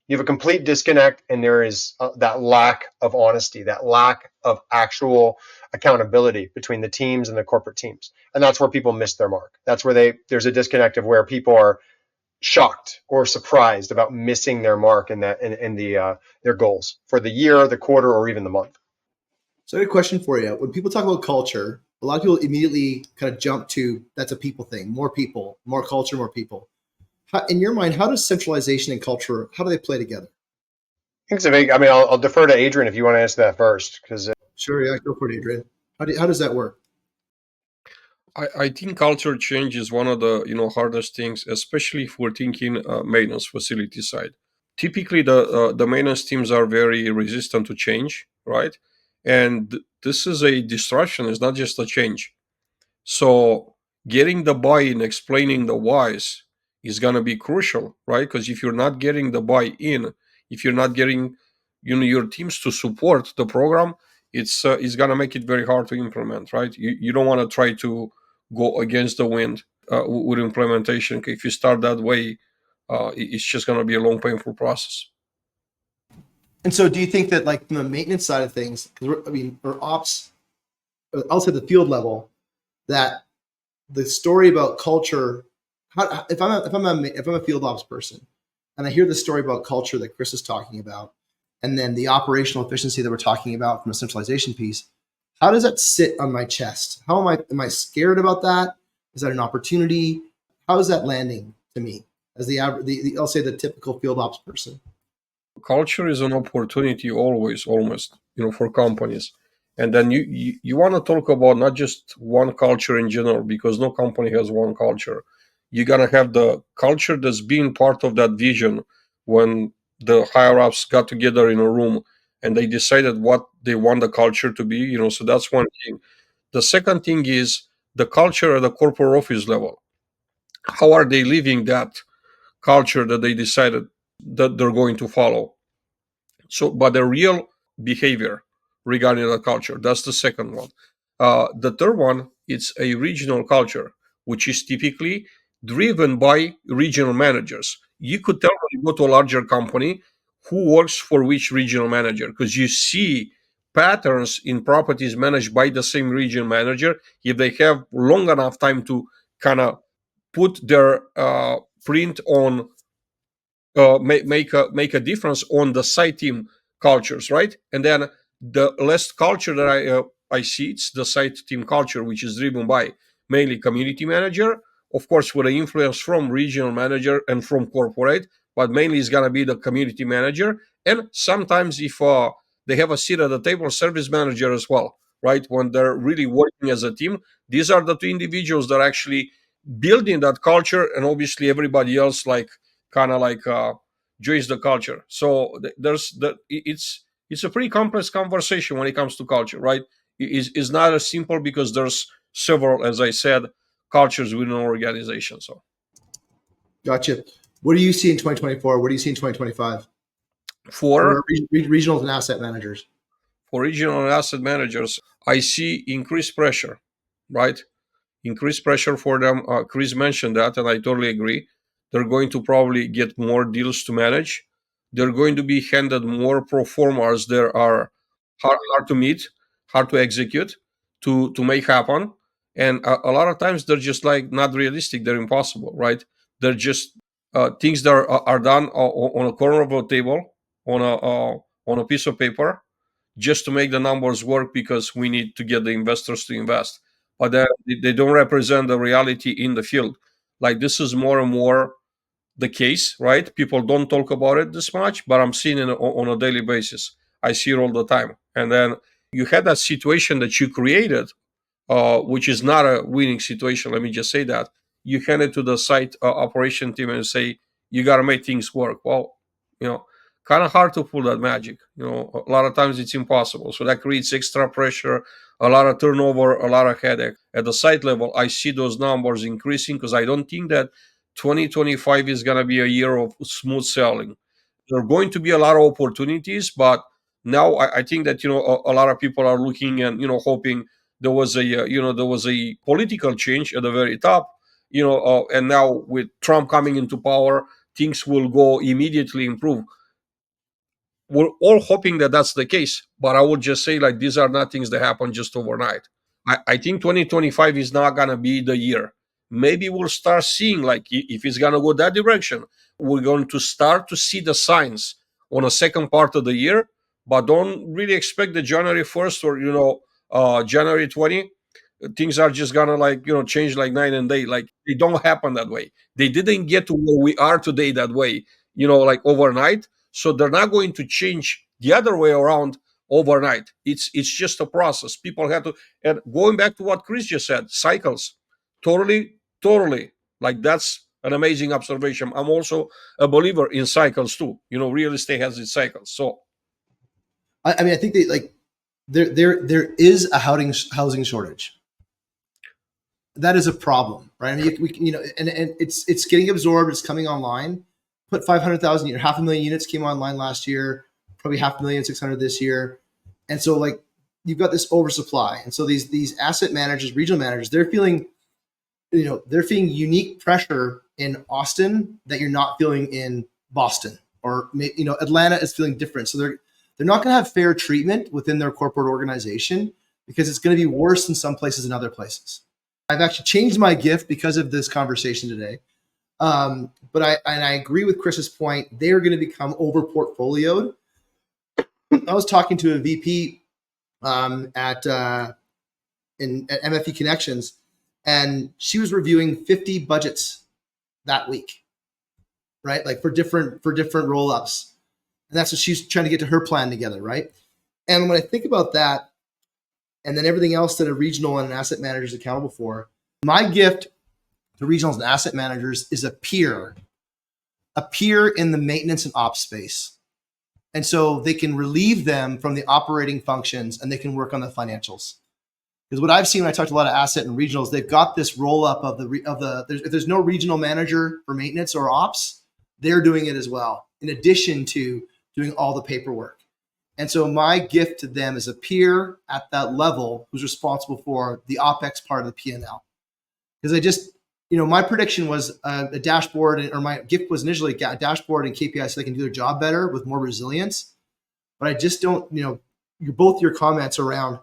you have a complete disconnect, and there is that lack of honesty, that lack of actual accountability between the teams and the corporate teams. And that's where people miss their mark. That's where there's a disconnect of where people are shocked or surprised about missing their mark and their goals for the year, the quarter, or even the month. So I have a question for you. When people talk about culture, a lot of people immediately kind of jump to that's a people thing, more people, more culture, more people. In your mind, how does centralization and culture, how do they play together? I think it's a big, I'll defer to Adrian if you want to answer that first, because Sure, yeah, go for it, Adrian. How does that work? I think culture change is one of the hardest things, especially if we're thinking maintenance facility side. Typically, the maintenance teams are very resistant to change, right? And this is a disruption. It's not just a change. So getting the buy-in, explaining the whys is gonna be crucial, right? Because if you're not getting the buy-in, if you're not getting your teams to support the program, it's gonna make it very hard to implement, right? You don't want to try to go against the wind with implementation. If you start that way, it's just gonna be a long, painful process. And so do you think that, like, from the maintenance side of things, or ops, I'll say the field level, that the story about culture, if I'm a field ops person and I hear the story about culture that Chris is talking about, and then the operational efficiency that we're talking about from a centralization piece, how does that sit on my chest? Am I scared about that? Is that an opportunity? How is that landing to me as I'll say the typical field ops person? Culture is an opportunity always, almost, for companies. And then you want to talk about not just one culture in general, because no company has one culture. You're going to have the culture that's being part of that vision when the higher ups got together in a room and they decided what they want the culture to be. So that's one thing. The second thing is the culture at the corporate office level. How are they living that culture that they decided that they're going to follow? So, but the real behavior regarding the culture, that's the second one. The third one, it's a regional culture, which is typically driven by regional managers. You could tell when you go to a larger company who works for which regional manager, because you see patterns in properties managed by the same regional manager if they have long enough time to kind of put their print on, make a difference on the site team cultures, right? And then the last culture that I see, it's the site team culture, which is driven by mainly community manager, of course, with an influence from regional manager and from corporate, but mainly it's gonna be the community manager, and sometimes if they have a seat at the table, service manager as well, right? When they're really working as a team, these are the two individuals that are actually building that culture, and obviously everybody else like kind of like joins the culture. So there's the it's a pretty complex conversation when it comes to culture, right? It's not as simple because there's several, as I said, cultures within an organization. So Gotcha. What do you see in 2024? What do you see in 2025 for for regionals and asset managers? for regional and asset managers, I see increased pressure, right? Increased pressure for them. Chris mentioned that, and I totally agree. They're going to probably get more deals to manage. They're going to be handed more pro formas that are hard to meet, hard to execute, to make happen. And a lot of times they're just like not realistic. They're impossible, right? They're just things that are done on a corner of a table, on a piece of paper, just to make the numbers work because we need to get the investors to invest. But they don't represent the reality in the field. Like this is more and more the case, right? People don't talk about it this much, but I'm seeing it on a daily basis. I see it all the time. And then you had that situation that you created, which is not a winning situation. Let me just say that you hand it to the site operation team and say you got to make things work. Well, you know, kind of hard to pull that magic. A lot of times it's impossible. So that creates extra pressure, a lot of turnover, a lot of headache. At the site level, I see those numbers increasing because I don't think that 2025 is going to be a year of smooth sailing. There are going to be a lot of opportunities, but now I think that a lot of people are looking and hoping there was a political change at the very top, and now with Trump coming into power, things will go immediately improve. We're all hoping that that's the case, but I would just say like these are not things that happen just overnight. I think 2025 is not gonna be the year. Maybe we'll start seeing like if it's gonna go that direction, we're going to start to see the signs on a second part of the year, but don't really expect the January 1st or January 20. Things are just gonna like change like night and day. Like they don't happen that way. They didn't get to where we are today that way, like overnight. So they're not going to change the other way around overnight. It's just a process. People have to, and going back to what Chris just said, cycles. Totally, like that's an amazing observation. I'm also a believer in cycles too. Real estate has its cycles. So I mean, I think there is a housing shortage. That is a problem, right? I mean, and it's getting absorbed. It's coming online. Put 500,000, 500,000 units came online last year. Probably 500,600 this year, and so like you've got this oversupply, and so these asset managers, regional managers, they're feeling unique pressure in Austin that you're not feeling in Boston, or Atlanta is feeling different. So they're not going to have fair treatment within their corporate organization because it's going to be worse in some places than other places. I've actually changed my gift because of this conversation today. But I agree with Chris's point. They are going to become over portfolioed. I was talking to a VP at MFE Connections, and she was reviewing 50 budgets that week, right? Like for different roll ups, and that's what she's trying to get to her plan together, right? And when I think about that, and then everything else that a regional and an asset manager is accountable for, my gift to regionals and asset managers is a peer in the maintenance and ops space. And so they can relieve them from the operating functions and they can work on the financials. Because what I've seen when I talk to a lot of asset and regionals, they've got this roll up of if there's no regional manager for maintenance or ops, they're doing it as well, in addition to doing all the paperwork. And so my gift to them is a peer at that level who's responsible for the OpEx part of the P&L. Because I just, my prediction was a dashboard, or my gift was initially a dashboard and KPIs so they can do their job better with more resilience. But I just don't, both your comments around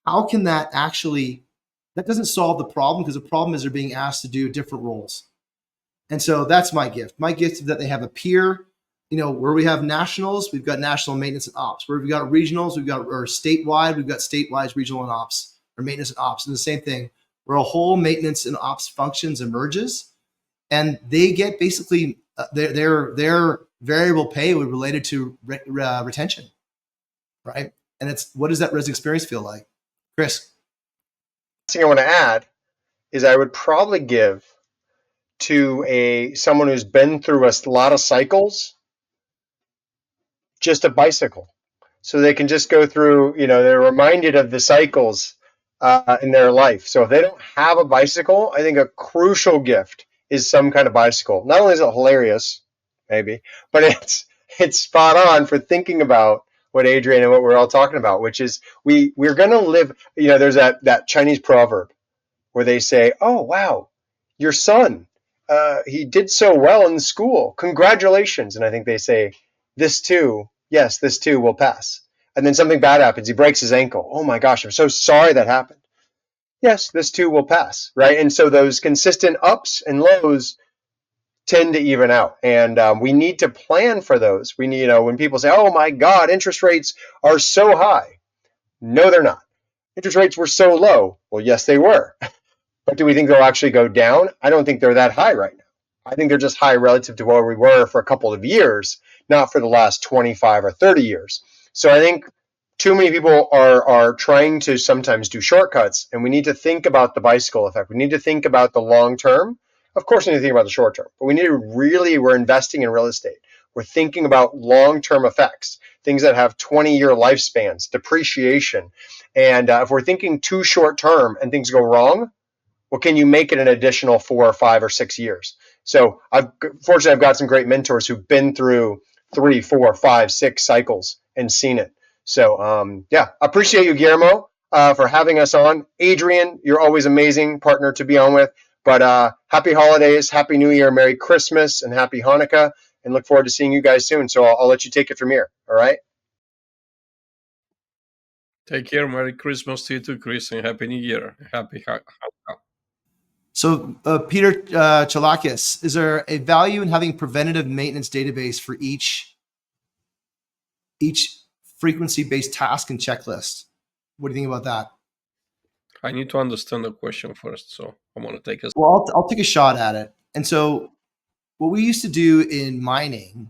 how can that doesn't solve the problem, because the problem is they're being asked to do different roles. And so that's my gift. My gift is that they have a peer, where we have nationals, we've got national maintenance and ops. Where we've got regionals, or statewide, we've got statewide, regional and ops, or maintenance and ops. And the same thing, where a whole maintenance and ops functions emerges, and they get basically their variable pay related to retention, right? And it's, what does that res experience feel like? Chris? Thing I want to add is I would probably give to someone who's been through a lot of cycles just a bicycle, so they can just go through. They're reminded of the cycles in their life. So if they don't have a bicycle, I think a crucial gift is some kind of bicycle. Not only is it hilarious, maybe, but it's spot on for thinking about what Adrian and what we're all talking about, which is we're going to live. There's that Chinese proverb where they say, "Oh wow, your son, he did so well in school. Congratulations!" And I think they say, "This too, yes, this too will pass." And then something bad happens. He breaks his ankle. "Oh my gosh, I'm so sorry that happened." Yes, this too will pass, right? And so those consistent ups and lows tend to even out, and we need to plan for those. We need, when people say, "Oh my God, interest rates are so high," no, they're not. Interest rates were so low. Well, yes, they were. But do we think they'll actually go down? I don't think they're that high right now. I think they're just high relative to where we were for a couple of years, not for the last 25 or 30 years. So I think too many people are trying to sometimes do shortcuts, and we need to think about the bicycle effect. We need to think about the long term. Of course, we need to think about the short term, but we need to we're investing in real estate. We're thinking about long-term effects, things that have 20-year lifespans, depreciation. And if we're thinking too short term and things go wrong, well, can you make it an additional 4 or 5 or 6 years? So fortunately, I've got some great mentors who've been through 3, 4, 5, 6 cycles and seen it. So yeah, appreciate you, Guillermo, for having us on. Adrian, you're always amazing partner to be on with. But happy holidays, happy New Year, Merry Christmas, and happy Hanukkah, and look forward to seeing you guys soon. So I'll let you take it from here. All right. Take care. Merry Christmas to you too, Chris, and Happy New Year. Happy Hanukkah. So, Peter Chalakis, is there a value in having preventative maintenance database for each frequency-based task and checklist? What do you think about that? I need to understand the question first, so I'm going to take a. Well, I'll take a shot at it. And so, what we used to do in mining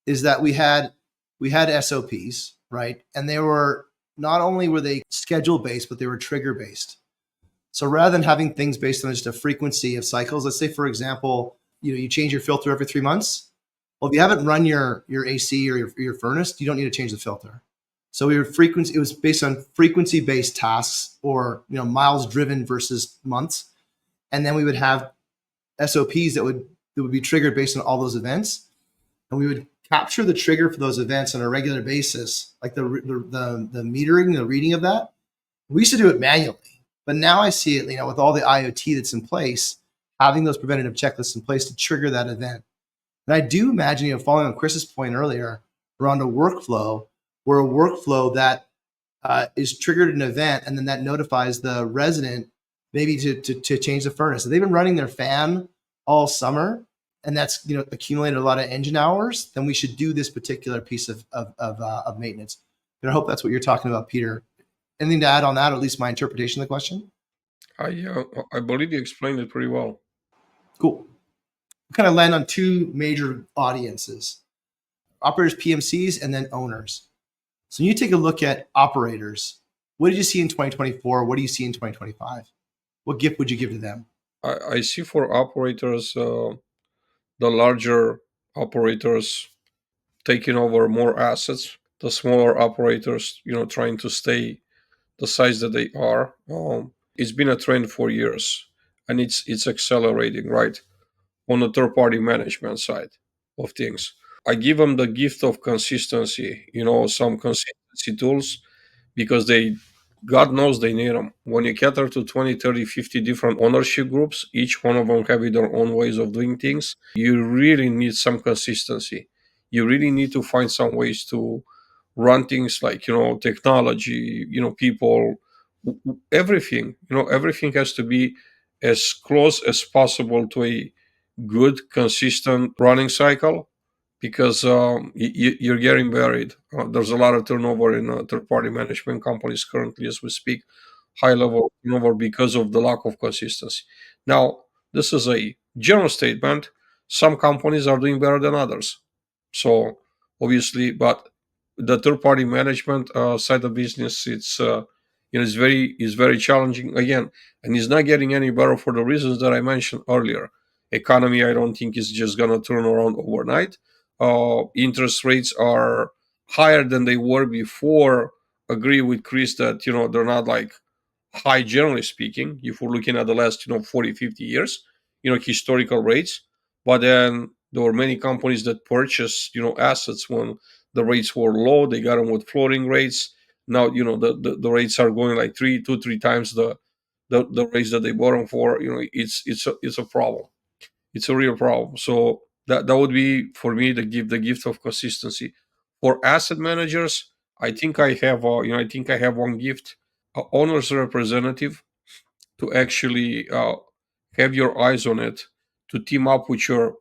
is that we had SOPs, right? And they were, not only were they schedule based, but they were trigger based. So rather than having things based on just a frequency of cycles, let's say, for example, you change your filter every 3 months. Well, if you haven't run your AC or your furnace, you don't need to change the filter. So it was based on frequency based tasks, or miles driven versus months. And then we would have SOPs that would be triggered based on all those events. And we would capture the trigger for those events on a regular basis, like the metering, the reading of that. We used to do it manually. But now I see it, with all the IoT that's in place, having those preventative checklists in place to trigger that event. And I do imagine, following on Chris's point earlier around a workflow, where a workflow that is triggered an event, and then that notifies the resident maybe to change the furnace. So they've been running their fan all summer, and that's accumulated a lot of engine hours. Then we should do this particular piece of maintenance. And I hope that's what you're talking about, Peter. Anything to add on that, or at least my interpretation of the question? I believe you explained it pretty well. Cool. We kind of land on two major audiences: operators, PMCs, and then owners. So when you take a look at operators, what did you see in 2024? What do you see in 2025? What gift would you give to them? I see for operators, the larger operators, taking over more assets. The smaller operators, trying to stay the size that they are. It's been a trend for years, and it's accelerating, right? On the third party management side of things. I give them the gift of consistency, some consistency tools, because God knows they need them. When you cater to 20, 30, 50 different ownership groups, each one of them have their own ways of doing things, you really need some consistency. You really need to find some ways to run things like, technology, people, everything, everything has to be as close as possible to a good, consistent running cycle, because you're getting buried. There's a lot of turnover in third-party management companies currently as we speak, high level turnover because of the lack of consistency. Now, this is a general statement. Some companies are doing better than others. So obviously, but the third-party management side of business, it's very challenging again, and it's not getting any better for the reasons that I mentioned earlier. Economy, I don't think is just gonna turn around overnight. Interest rates are higher than they were before. Agree with Chris that they're not like high generally speaking if we're looking at the last 40, 50 years, historical rates. But then there were many companies that purchased assets when the rates were low. They got them with floating rates. Now the rates are going like three times the rates that they bought them for. It's a problem. It's a real problem. So that would be for me the gift of consistency. For asset managers, I think I have one gift: a owner's representative, to actually have your eyes on it, to team up with your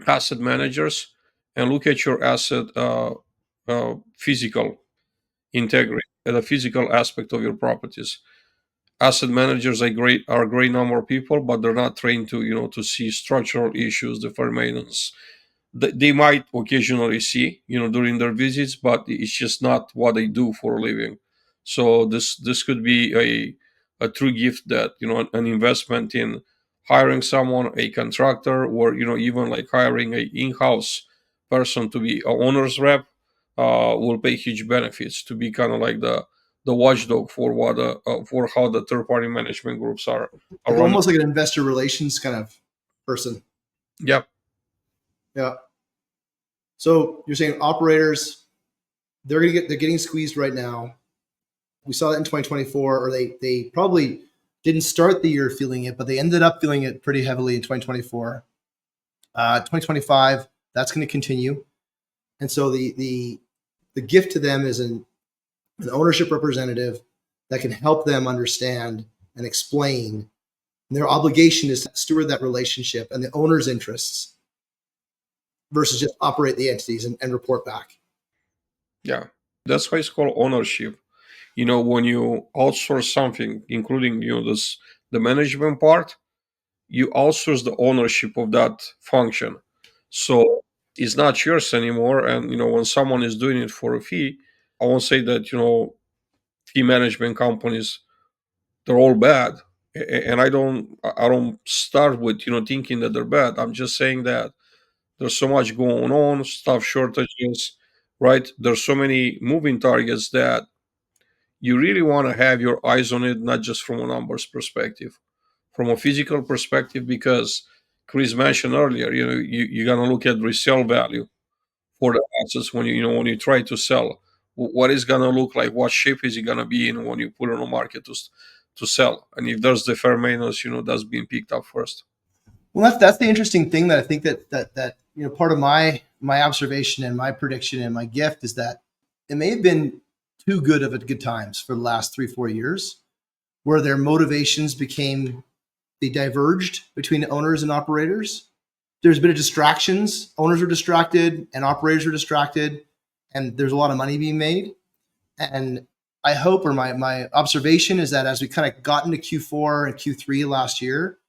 asset managers and look at your asset physical integrity, the physical aspect of your properties. Asset managers are a great number of people, but they're not trained to see structural issues, deferred maintenance. They might occasionally see during their visits, but it's just not what they do for a living. So this could be a true gift, that an investment in hiring someone, a contractor, or even like hiring a in-house person to be a owner's rep, will pay huge benefits, to be kind of like the watchdog for for how the third party management groups are Like running. almost like an investor relations kind of person. Yep. Yeah. So you're saying operators, they're getting squeezed right now. We saw that in 2024, or they probably didn't start the year feeling it, but they ended up feeling it pretty heavily in 2024. 2025, that's going to continue. And so the gift to them is an ownership representative that can help them understand and explain. And their obligation is to steward that relationship and the owner's interests versus just operate the entities and report back. Yeah. That's why it's called ownership. When you outsource something, including the management part, you outsource the ownership of that function. So it's not yours anymore. And when someone is doing it for a fee, I won't say that fee management companies, they're all bad. And I don't start with thinking that they're bad. I'm just saying that there's so much going on, staff shortages, right? There's so many moving targets that you really want to have your eyes on it, not just from a numbers perspective, from a physical perspective, because Chris mentioned earlier, you're gonna look at resale value for the assets when you try to sell. What is gonna look like? What shape is it gonna be in when you put it on the market to sell? And if there's the fair maintenance, that's being picked up first. Well, that's the interesting thing that I think that part of my observation and my prediction and my gift is that it may have been too good of a good times for the last 3-4 years, where their motivations they diverged between owners and operators. There's been distractions. Owners were distracted and operators were distracted, and there's a lot of money being made. And I hope, or my observation is that as we kind of got into Q4 and Q3 last year,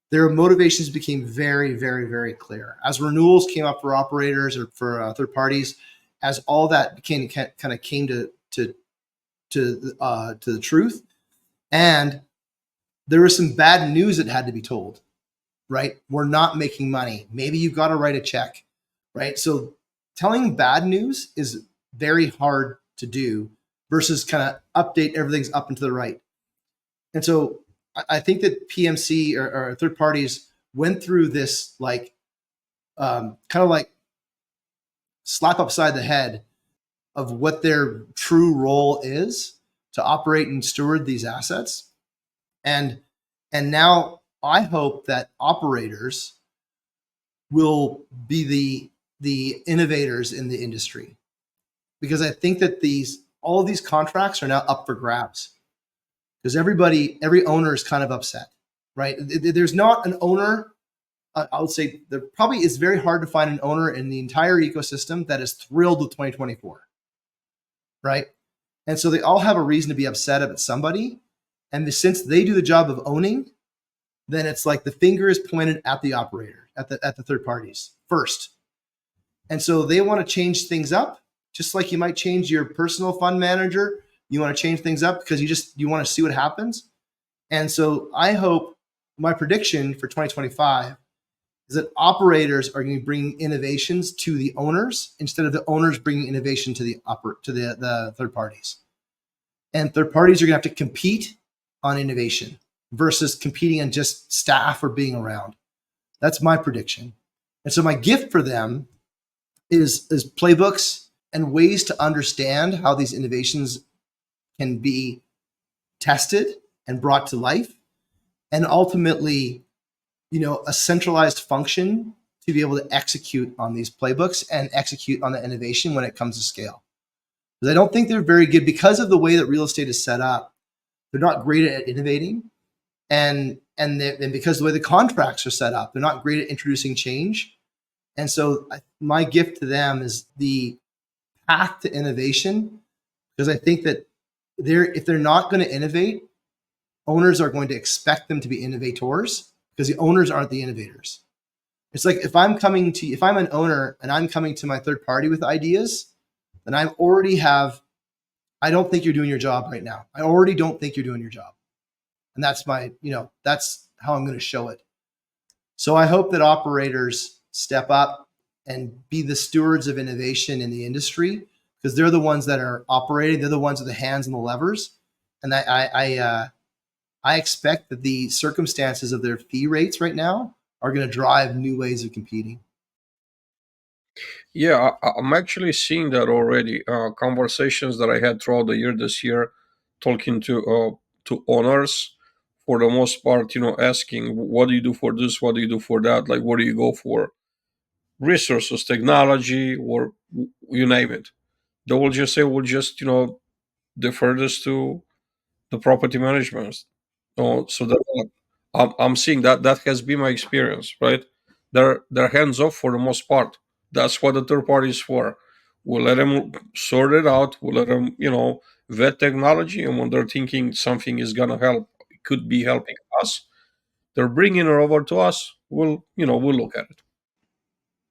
their motivations became very, very, very clear. As renewals came up for operators or for third parties, as all that came to the truth, and there was some bad news that had to be told. Right, we're not making money. Maybe you've got to write a check. Right, so telling bad news is very hard to do versus kind of update everything's up and to the right. And so I think that PMC or third parties went through this like kind of like slap upside the head of what their true role is to operate and steward these assets. And now I hope that operators will be the innovators in the industry, because I think that all of these contracts are now up for grabs, because every owner is kind of upset, right? There's not an owner. I would say there probably is very hard to find an owner in the entire ecosystem that is thrilled with 2024, right? And so they all have a reason to be upset about somebody. And since they do the job of owning, then it's like the finger is pointed at the operator, at the third parties first. And so they want to change things up, just like you might change your personal fund manager. You want to change things up because you want to see what happens. And so I hope, my prediction for 2025 is that operators are going to bring innovations to the owners instead of the owners bringing innovation to the third parties. And third parties are going to have to compete on innovation versus competing on just staff or being around. That's my prediction. And so my gift for them is playbooks and ways to understand how these innovations can be tested and brought to life, and ultimately, a centralized function to be able to execute on these playbooks and execute on the innovation when it comes to scale. Because I don't think they're very good, because of the way that real estate is set up. They're not great at innovating, and because of the way the contracts are set up, they're not great at introducing change. And so my gift to them is the path to innovation, because I think that if they're not going to innovate, owners are going to expect them to be innovators, because the owners aren't the innovators. It's like if I'm an owner and I'm coming to my third party with ideas, then I don't think you're doing your job right now. I already don't think you're doing your job. And that's that's how I'm going to show it. So I hope that operators step up and be the stewards of innovation in the industry, because they're the ones that are operating. They're the ones with the hands and the levers. And I expect that the circumstances of their fee rates right now are going to drive new ways of competing. Yeah, I'm actually seeing that already. Conversations that I had throughout the year this year, talking to owners, for the most part, asking, what do you do for this? What do you do for that? Like, where do you go for resources, technology, or you name it? They will just say, we'll just defer this to the property management. So that I'm seeing that has been my experience, right? They're hands off for the most part. That's what the third party is for. We'll let them sort it out. We'll let them, vet technology, and when they're thinking something is gonna help, could be helping us, they're bringing it over to us. We'll look at it.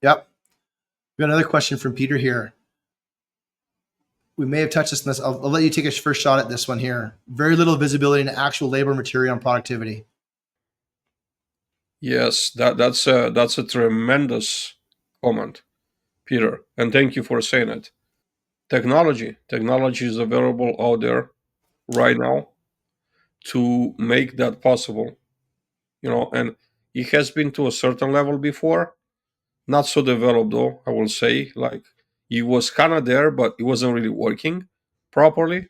Yep. We got another question from Peter here. We may have touched this in this. I'll let you take a first shot at this one here. Very little visibility into actual labor, material, and productivity. Yes, that's a tremendous comment, Peter, and thank you for saying it. Technology is available out there right now to make that possible. And it has been to a certain level before, not so developed though, I will say. Like, it was kind of there, but it wasn't really working properly.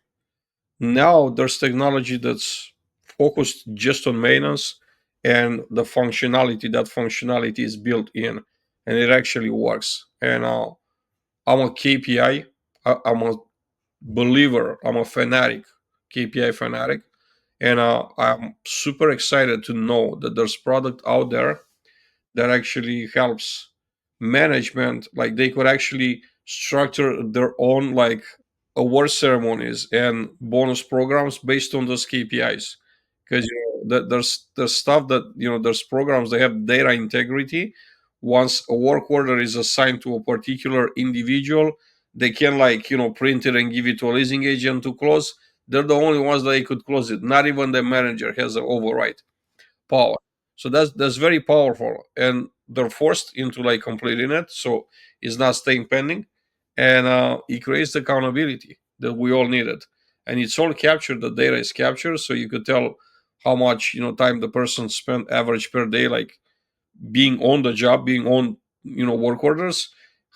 Now there's technology that's focused just on maintenance, and the functionality, that functionality is built in, and it actually works. And I'm a KPI, I'm a believer, I'm a fanatic, KPI fanatic. And I'm super excited to know that there's product out there that actually helps management. Like, they could actually structure their own like award ceremonies and bonus programs based on those KPIs. Because there's stuff that, there's programs, they have data integrity. Once a work order is assigned to a particular individual, they can, like, print it and give it to a leasing agent to close. They're the only ones that they could close it. Not even the manager has an override power. So that's very powerful, and they're forced into like completing it. So is not staying pending, and it creates the accountability that we all needed. And it's all captured. The data is captured, so you could tell how much time the person spent average per day, like being on the job, being on work orders,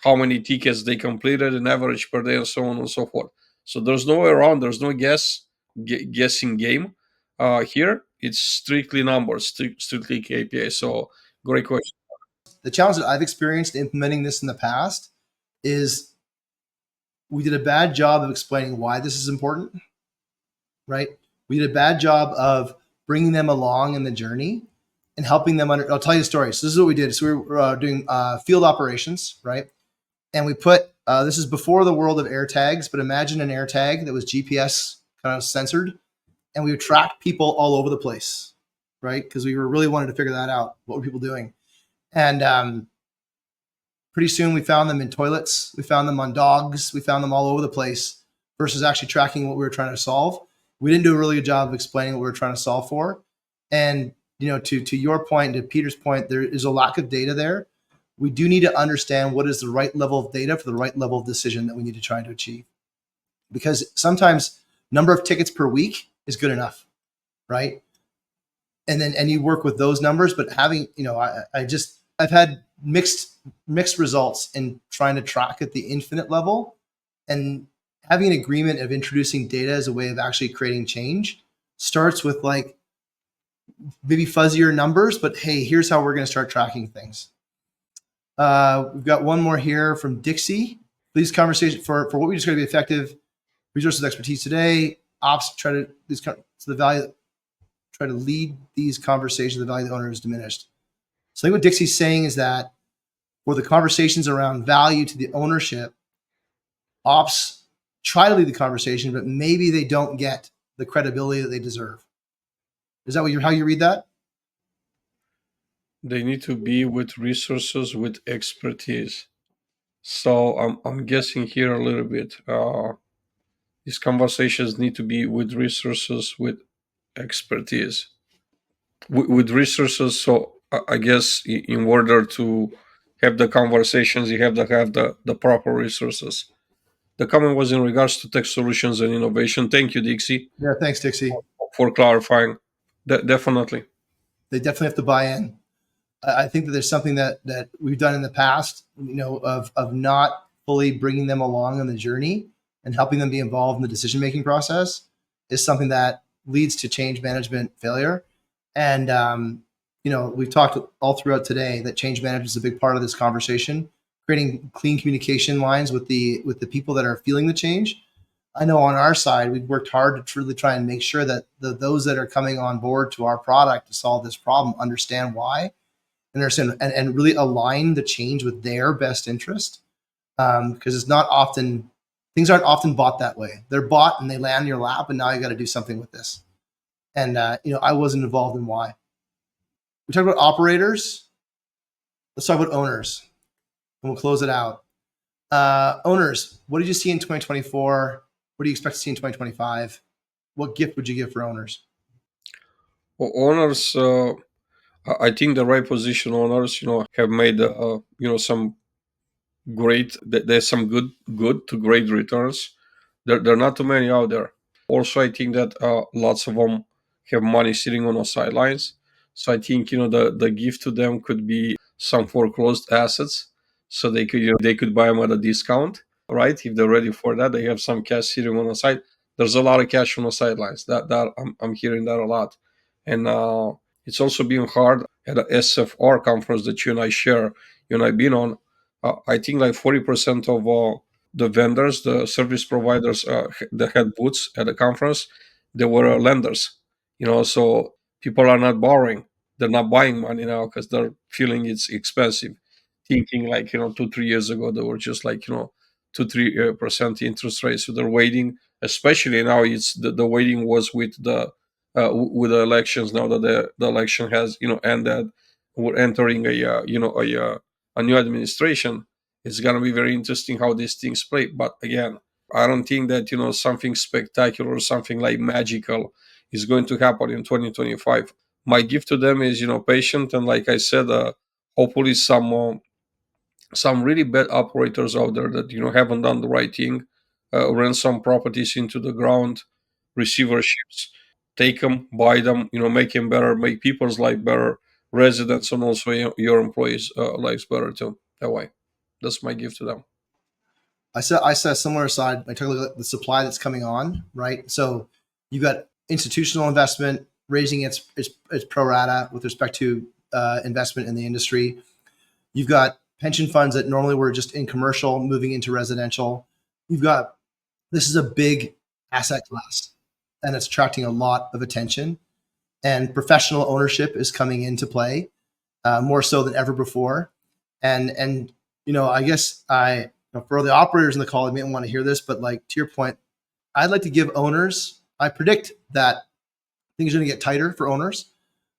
how many tickets they completed, an average per day, and so on and so forth. So there's no way around. There's no guessing game here. It's strictly numbers, strictly KPI. So great question. The challenge that I've experienced implementing this in the past is we did a bad job of explaining why this is important, right? We did a bad job of bringing them along in the journey and helping them I'll tell you a story. So this is what we did. So we were doing field operations, right? And we put, this is before the world of air tags, but imagine an air tag that was GPS kind of censored. And we would track people all over the place, right? Because we were really wanted to figure that out. What were people doing? And pretty soon we found them in toilets. We found them on dogs. We found them all over the place versus actually tracking what we were trying to solve. We didn't do a really good job of explaining what we were trying to solve for. And, to your point, to Peter's point, there is a lack of data there. We do need to understand what is the right level of data for the right level of decision that we need to try to achieve. Because sometimes number of tickets per week is good enough, right? And you work with those numbers, but having, I've had mixed results in trying to track at the infinite level, and having an agreement of introducing data as a way of actually creating change starts with like maybe fuzzier numbers, but hey, here's how we're going to start tracking things. We've got one more here from Dixie. Please conversation for what we just got to be effective. Resources expertise today. Ops try to lead these conversations. The value of the owner is diminished. So I think what Dixie's saying is that for the conversations around value to the ownership, ops try to lead the conversation, but maybe they don't get the credibility that they deserve. Is that how you read that? They need to be with resources with expertise. So I'm guessing here a little bit. These conversations need to be with resources with expertise. With resources, so I guess in order to have the conversations, you have to have the proper resources. The comment was in regards to tech solutions and innovation. Thank you, Dixie, Yeah, thanks, Dixie. for clarifying. Definitely. They definitely have to buy in. I think that there's something that we've done in the past, of not fully bringing them along on the journey and helping them be involved in the decision-making process is something that leads to change management failure. And, we've talked all throughout today that change management is a big part of this conversation, creating clean communication lines with the people that are feeling the change. I know on our side, we've worked hard to truly try and make sure that those that are coming on board to our product to solve this problem understand why and understand and really align the change with their best interest. Because it's not often, things aren't often bought that way. They're bought and they land in your lap, and now you got to do something with this. And, I wasn't involved in why. We talked about operators. Let's talk about owners, and we'll close it out. Owners, what did you see in 2024? What do you expect to see in 2025? What gift would you give for owners? Well, owners, I think the right position owners, have made, some great. There's some good to great returns. There are not too many out there. Also, I think that lots of them have money sitting on the sidelines. So I think the gift to them could be some foreclosed assets, so they could buy them at a discount, right? If they're ready for that, they have some cash sitting on the side. There's a lot of cash on the sidelines. That I'm hearing that a lot, and it's also been hard at the SFR conference that you and I share. You and I been on. I think like 40% of the vendors, the service providers that had booths at the conference, they were lenders. So people are not borrowing; they're not buying money now because they're feeling it's expensive. Thinking like 2 3 years ago, they were just like 2 3% interest rates, so they're waiting. Especially now, it's the waiting was with the elections. Now that the election has ended, we're entering a new administration. It's going to be very interesting how these things play. But again, I don't think that something spectacular or something like magical is going to happen in 2025. My gift to them is patient, and like I said, hopefully some some really bad operators out there that haven't done the right thing, ran some properties into the ground, receiverships, take them, buy them, make them better, make people's life better, residents, and also your employees' lives better too. That way, that's my gift to them. I saw a similar aside. I took a look at the supply that's coming on, right? So you've got institutional investment raising its pro rata with respect to investment in the industry. You've got pension funds that normally were just in commercial moving into residential. You've got this is a big asset class, and it's attracting a lot of attention. And professional ownership is coming into play more so than ever before. And I guess for the operators in the call, they may want to hear this, but like to your point, I'd like to give owners. I predict that things are going to get tighter for owners.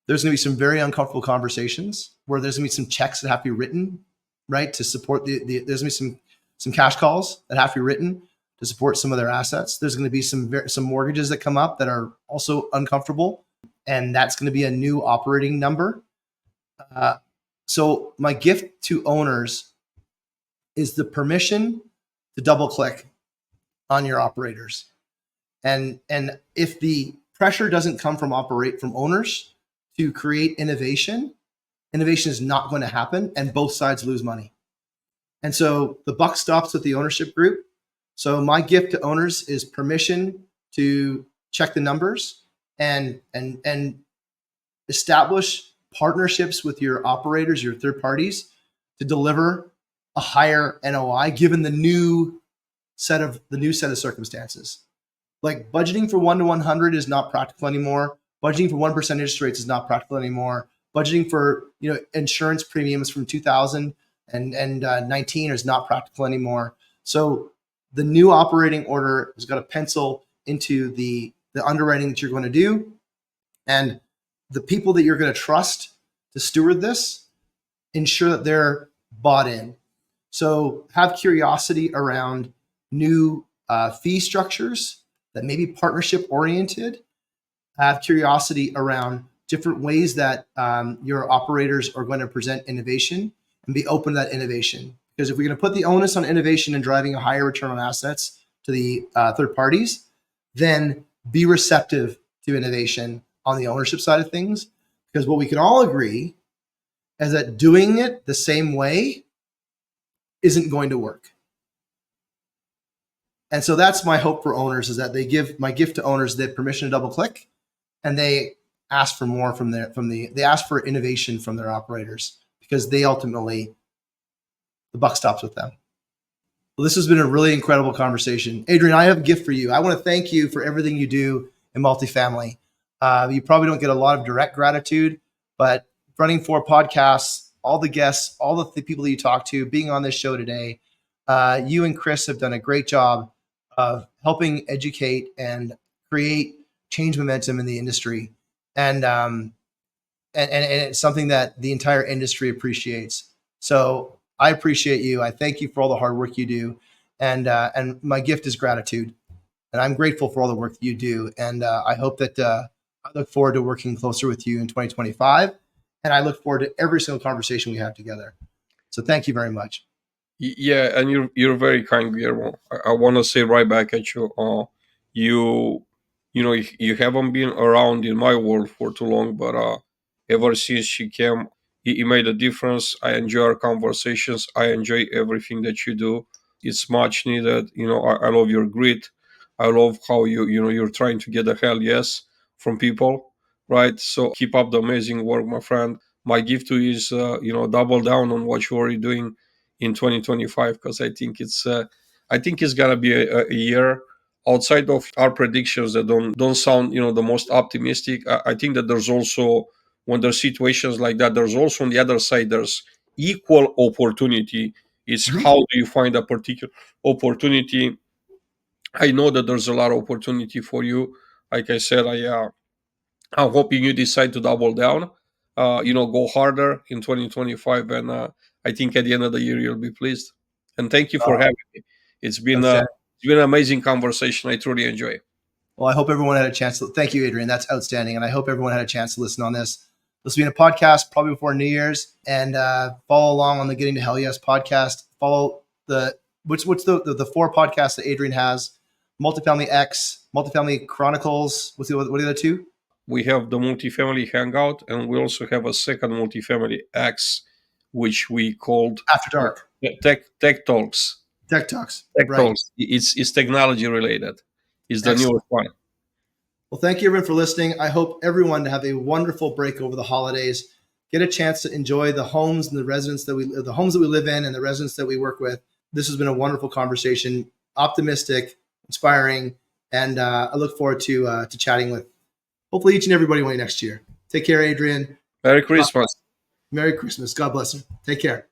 There's going to be some very uncomfortable conversations where there's going to be some checks that have to be written, right, to support there's going to be some cash calls that have to be written to support some of their assets. There's going to be some mortgages that come up that are also uncomfortable, and that's going to be a new operating number. So my gift to owners is the permission to double click on your operators. And if the pressure doesn't come from owners to create innovation is not going to happen, and both sides lose money. And so the buck stops with the ownership group. So my gift to owners is permission to check the numbers and establish partnerships with your operators, your third parties, to deliver a higher NOI given the new set of circumstances. Like budgeting for 1 to 100 is not practical anymore. Budgeting for 1% interest rates is not practical anymore. Budgeting for insurance premiums from 2019 is not practical anymore. So the new operating order has got to pencil into the underwriting that you're going to do, and the people that you're going to trust to steward this, ensure that they're bought in. So have curiosity around new fee structures that may be partnership oriented. Have curiosity around different ways that your operators are going to present innovation, and be open to that innovation. Because if we're going to put the onus on innovation and driving a higher return on assets to the third parties, then be receptive to innovation on the ownership side of things. Because what we can all agree is that doing it the same way isn't going to work. And so that's my hope for owners, is that my gift to owners, they have permission to double click, and they ask for more they ask for innovation from their operators, because they ultimately, the buck stops with them. Well, this has been a really incredible conversation. Adrian, I have a gift for you. I want to thank you for everything you do in multifamily. You probably don't get a lot of direct gratitude, but running 4 podcasts, all the guests, all the people that you talk to, being on this show today, you and Chris have done a great job of helping educate and create change momentum in the industry. And it's something that the entire industry appreciates. So I appreciate you. I thank you for all the hard work you do. And my gift is gratitude. And I'm grateful for all the work that you do. And I hope that I look forward to working closer with you in 2025. And I look forward to every single conversation we have together. So thank you very much. Yeah, and you're very kind, Guillermo. I want to say right back at you. You you haven't been around in my world for too long, but ever since you came, you made a difference. I enjoy our conversations. I enjoy everything that you do. It's much needed. I love your grit. I love how you're trying to get a hell yes from people, right? So keep up the amazing work, my friend. My gift to you is double down on what you're already doing in 2025, because I think it's gonna be a year outside of our predictions that don't sound the most optimistic. I think that there's also, when there's situations like that, there's also on the other side, there's equal opportunity. It's how do you find a particular opportunity. I know that there's a lot of opportunity for you. Like I said, I'm hoping you decide to double down, go harder in 2025, and I think at the end of the year you'll be pleased. And thank you for having me. It's been Outstanding. an amazing conversation. I truly enjoy it. Well, I hope everyone had a chance to, thank you, Adrian. That's outstanding. And I hope everyone had a chance to listen on this. This will be in a podcast probably before New Year's, and follow along on the Getting to Hell Yes podcast. Follow the what's the 4 podcasts that Adrian has: Multifamily X, Multifamily Chronicles. What are the other 2? We have the Multifamily Hangout, and we also have a second Multifamily X, which we called After Dark. Tech Talks. Tech Talks. Tech Right. Talks. It's technology related. It's the Excellent. newest one. Well, thank you everyone for listening. I hope everyone to have a wonderful break over the holidays. Get a chance to enjoy the homes and the homes that we live in and the residents that we work with. This has been a wonderful conversation, optimistic, inspiring, and I look forward to chatting with hopefully each and everybody next year. Take care, Adrian. Merry Christmas. Merry Christmas. God bless you. Take care.